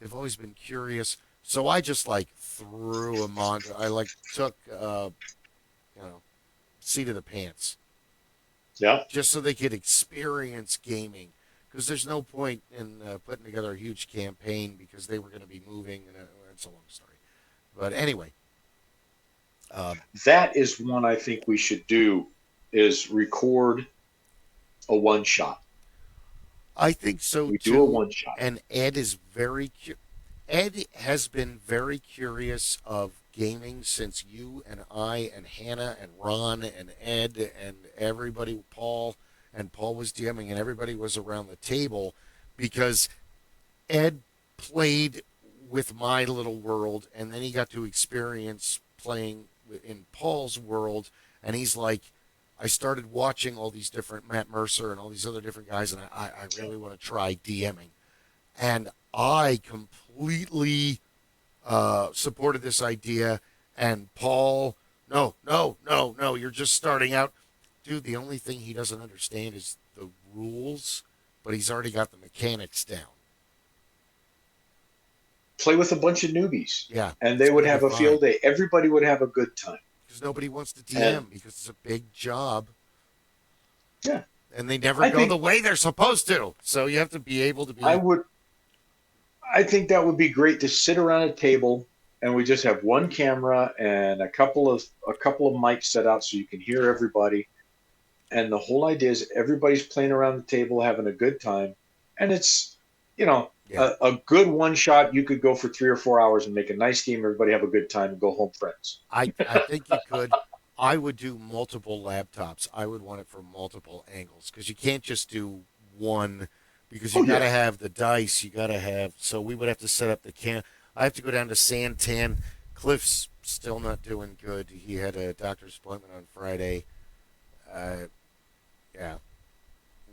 they've always been curious. So I just like threw them on. I like took, seat of the pants Yeah. just so they could experience gaming. Because there's no point in putting together a huge campaign because they were going to be moving, and it's a long story. But anyway, That is one I think we should do is record a one shot. I think so We do a too. one shot. And Ed is Ed has been very curious of gaming since you and I and Hannah and Ron and Ed and everybody, Paul was DMing, and everybody was around the table because Ed played with my little world, and then he got to experience playing in Paul's world, and he's like, I started watching all these different Matt Mercer and all these other different guys, and I really want to try DMing. And I completely supported this idea. And Paul, no, no, no, no, you're just starting out. Dude, the only thing he doesn't understand is the rules, but he's already got the mechanics down. Play with a bunch of newbies. Yeah. And they would have a field day. Everybody would have a good time. Because nobody wants to DM because it's a big job. Yeah. And they never go the way they're supposed to. So you have to be able to be. I think that would be great to sit around a table and we just have one camera and a couple of mics set out so you can hear everybody. And the whole idea is everybody's playing around the table, having a good time. And it's, a good one shot. You could go for 3 or 4 hours and make a nice game. Everybody have a good time and go home friends. I think you could. I would do multiple laptops. I would want it from multiple angles because you can't just do one because you got to have the dice. You got to have. So we would have to set up the cam. I have to go down to Santan. Cliff's still not doing good. He had a doctor's appointment on Friday. Yeah.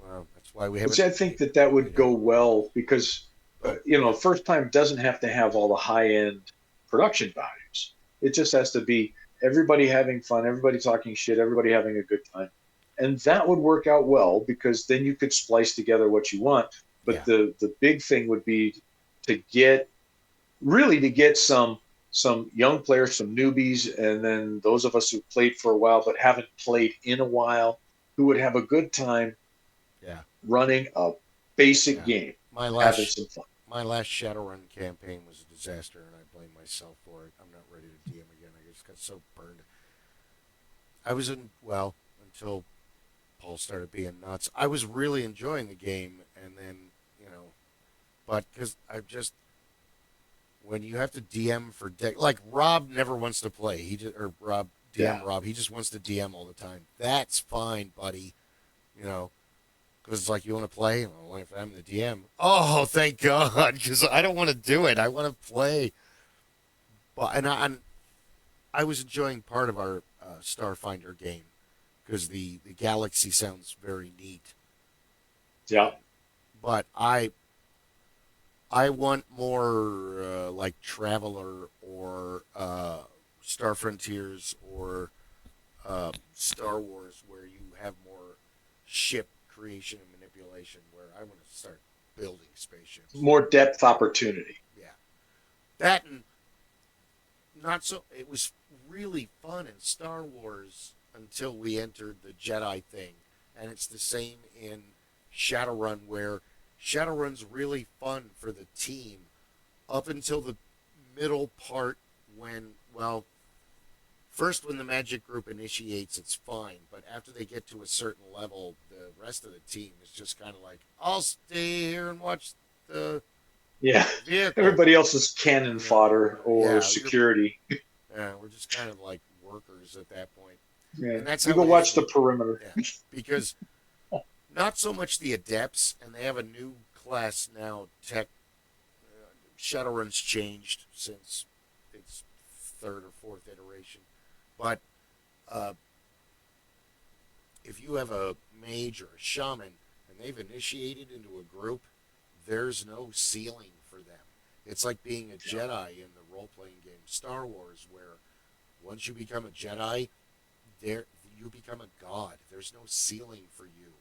Well, that's why we haven't. I think that would go well because, first time doesn't have to have all the high end production values. It just has to be everybody having fun, everybody talking shit, everybody having a good time. And that would work out well because then you could splice together what you want. But the big thing would be to get some young players, some newbies, and then those of us who played for a while but haven't played in a while who would have a good time running a basic game, having some fun. My last Shadowrun campaign was a disaster, and I blame myself for it. I'm not ready to DM again. I just got so burned. I was until Paul started being nuts. I was really enjoying the game, and then, but because when you have to DM for like Rob never wants to play. Rob, he just wants to DM all the time. That's fine, buddy. Because it's like, you want to play? Well, if I'm the DM. Oh, thank God, because I don't want to do it. I want to play. But I was enjoying part of our Starfinder game because the galaxy sounds very neat. Yeah. But I want more like Traveler or Star Frontiers or Star Wars, where you have more ship creation and manipulation, where I want to start building spaceships. More depth opportunity. Yeah. That and not so. It was really fun in Star Wars until we entered the Jedi thing, and it's the same in Shadowrun, where Shadowrun's really fun for the team up until the middle part when, well, first when the magic group initiates, it's fine, but after they get to a certain level, the rest of the team is just kind of like, I'll stay here and watch the Yeah. vehicle. Everybody else is cannon fodder or Yeah, security. Yeah, we're just kind of like workers at that point. Yeah. And that's You how go it watch is the with- perimeter. Yeah, because not so much the adepts, and they have a new class now. Shadowrun's changed since its third or fourth iteration, but if you have a mage or a shaman and they've initiated into a group, there's no ceiling for them. It's like being a Jedi in the role-playing game Star Wars, where once you become a Jedi, you become a god. There's no ceiling for you.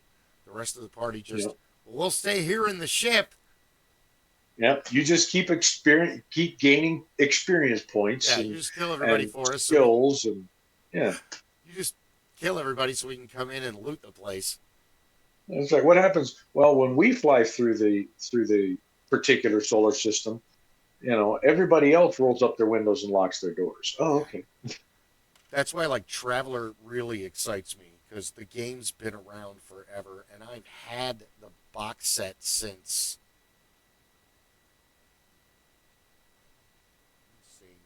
The rest of the party just, well, we'll stay here in the ship. Yep. You just keep gaining experience points. Yeah, and, you just kill everybody and for us. skills and you just kill everybody so we can come in and loot the place. it's like, what happens? Well, when we fly through the particular solar system, everybody else rolls up their windows and locks their doors. Oh, okay. That's why, like, Traveler really excites me, because the game's been around forever, and I've had the box set since, let's see,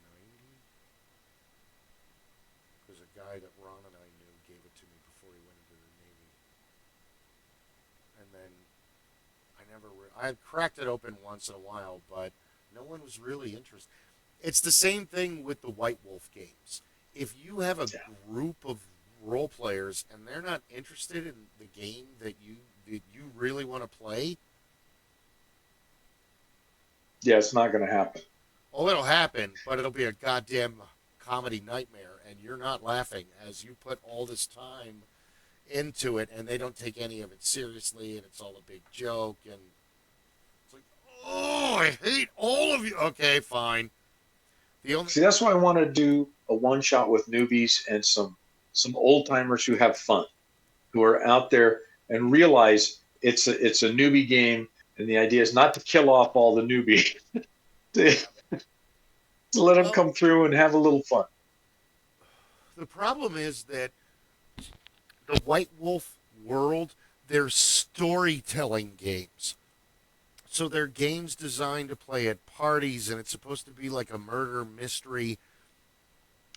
90? Because a guy that Ron and I knew gave it to me before he went into the Navy. And then I cracked it open once in a while, but no one was really interested. It's the same thing with the White Wolf games. If you have a group of role players and they're not interested in the game that you really want to play, Yeah, it's not going to happen. well, it'll happen, but it'll be a goddamn comedy nightmare, and you're not laughing as you put all this time into it, and they don't take any of it seriously, and it's all a big joke, and it's like, oh, I hate all of you. Okay, fine. See, that's why I want to do a one shot with newbies and some old timers who have fun, who are out there and realize it's a newbie game, and the idea is not to kill off all the newbies, to let them come through and have a little fun. The problem is that the White Wolf world, they're storytelling games. So they're games designed to play at parties, and it's supposed to be like a murder mystery.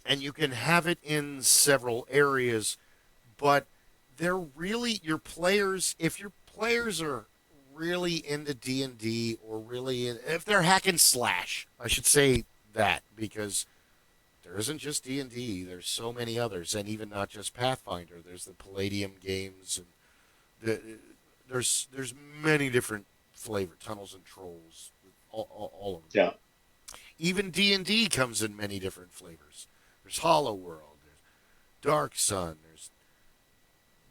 And you can have it in several areas, but they're really, if your players are really into D&D, or really, if they're hack and slash, I should say that, because there isn't just D&D, there's so many others, and even not just Pathfinder. There's the Palladium games, and there's many different flavor, Tunnels and Trolls, all of them. Yeah. Even D&D comes in many different flavors. There's Hollow World, there's Dark Sun, there's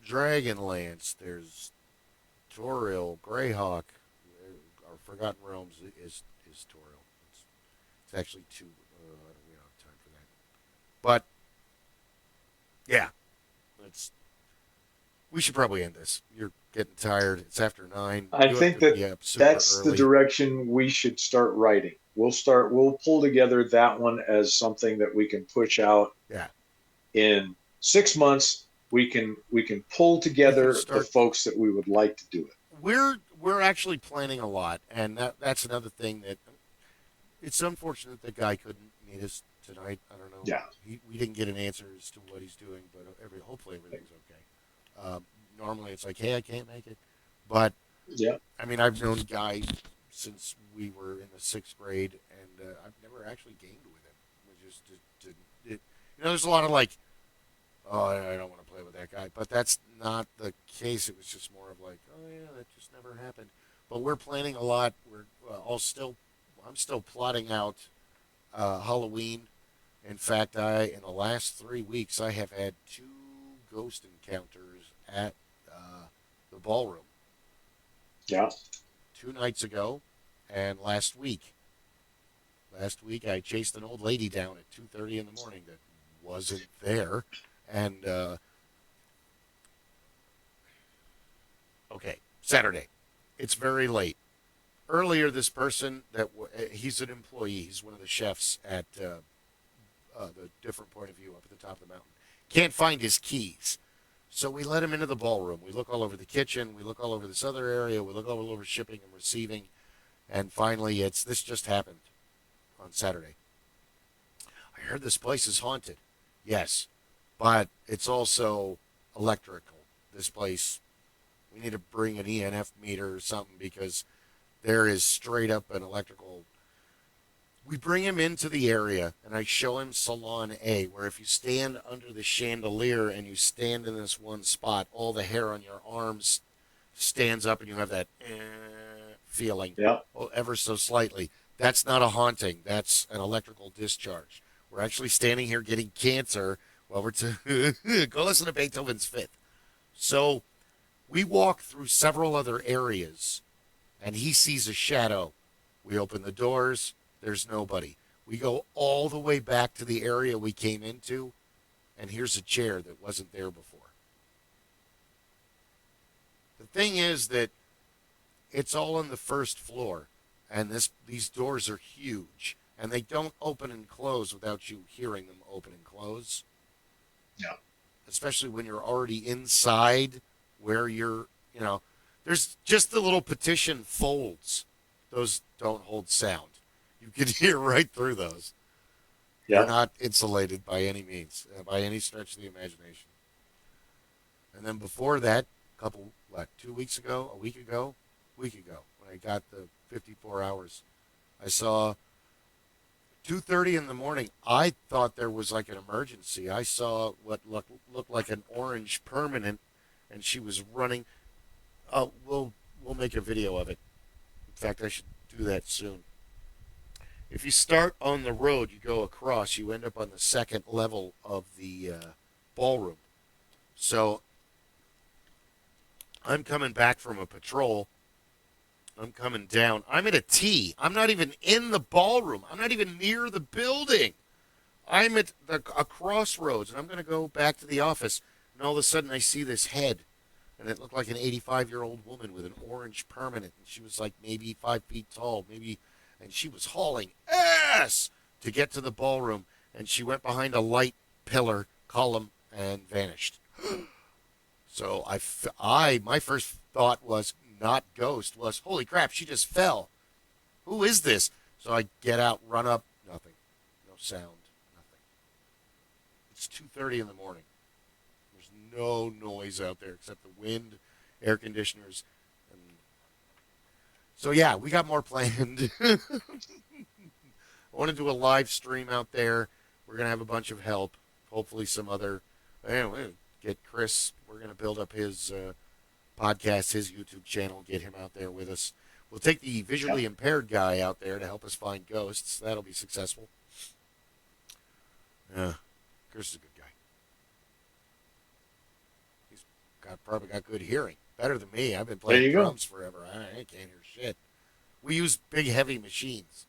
Dragonlance, there's Toril, Greyhawk, or Forgotten Realms is Toril. It's actually two. We don't have time for that. But yeah, we should probably end this. You're getting tired. It's after 9. I think that's early. the direction we should start writing. We'll pull together that one as something that we can push out. Yeah. In 6 months, we can pull together the folks that we would like to do it. We're actually planning a lot, and that's another thing that it's unfortunate the guy couldn't meet us tonight. I don't know. Yeah. We didn't get an answer as to what he's doing, but hopefully everything's okay. Normally it's like, hey, I can't make it, but yeah. I mean, I've known Guy since we were in the 6th grade, and I've never actually gamed with him. We just didn't. There's a lot of like, oh, I don't want to play with that guy, but that's not the case. It was just more of like, oh yeah, that just never happened. But we're planning a lot. I'm still plotting out Halloween. In fact, in the last 3 weeks, I have had 2 ghost encounters at the ballroom. Yeah. 2 nights ago and last week. Last week I chased an old lady down at 2:30 in the morning that wasn't there. And, okay, Saturday. It's very late. Earlier, this person, he's an employee. He's one of the chefs at the different point of view up at the top of the mountain. Can't find his keys. So we let him into the ballroom. We look all over the kitchen. We look all over this other area. We look all over shipping and receiving. And finally, this just happened on Saturday. I heard this place is haunted. Yes, but it's also electrical. This place, we need to bring an ENF meter or something because there is straight up an electrical. We bring him into the area, and I show him Salon A, where if you stand under the chandelier and you stand in this one spot, all the hair on your arms stands up, and you have that feeling, Yeah. ever so slightly. That's not a haunting. That's an electrical discharge. We're actually standing here getting cancer while we're go listen to Beethoven's Fifth. So we walk through several other areas, and he sees a shadow. We open the doors. There's nobody. We go all the way back to the area we came into, and here's a chair that wasn't there before. The thing is that it's all on the first floor, and these doors are huge, and they don't open and close without you hearing them open and close. Yeah. Especially when you're already inside where there's just the little petition folds. Those don't hold sound. You can hear right through those. Yeah. They're not insulated by any means, by any stretch of the imagination. And then before that, 2 weeks ago, a week ago, when I got the 54 hours, I saw 2:30 in the morning. I thought there was like an emergency. I saw what looked like an orange permanent, and she was running. We'll make a video of it. In fact, I should do that soon. If you start on the road, you go across, you end up on the second level of the ballroom. So I'm coming back from a patrol. I'm coming down. I'm at a T. I'm not even in the ballroom. I'm not even near the building. I'm at a crossroads, and I'm going to go back to the office. And all of a sudden, I see this head, and it looked like an 85-year-old woman with an orange permanent. And she was like maybe 5 feet tall, and she was hauling ass to get to the ballroom. And she went behind a light pillar column and vanished. So my first thought was not ghost, was holy crap, she just fell. Who is this? So I get out, run up, nothing. No sound, nothing. It's 2:30 in the morning. There's no noise out there except the wind, air conditioners. So yeah, we got more planned. I want to do a live stream out there. We're going to have a bunch of help. Hopefully some other, get Chris. We're going to build up his podcast, his YouTube channel, get him out there with us. We'll take the visually impaired guy out there to help us find ghosts. That'll be successful. Yeah, Chris is a good guy. He's probably got good hearing. Better than me. I've been playing drums forever. I can't hear shit. We use big, heavy machines.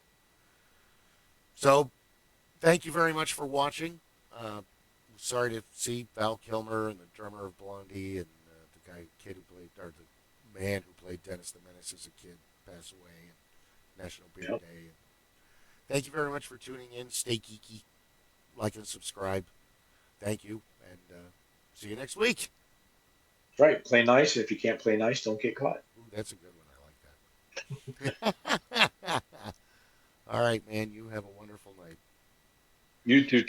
So, thank you very much for watching. Sorry to see Val Kilmer and the drummer of Blondie and the man who played Dennis the Menace as a kid pass away, and National Beer Day. And thank you very much for tuning in. Stay geeky. Like and subscribe. Thank you, and see you next week. Right. Play nice. If you can't play nice, don't get caught. Ooh, that's a good one. I like that one. All right, man. You have a wonderful night. You too.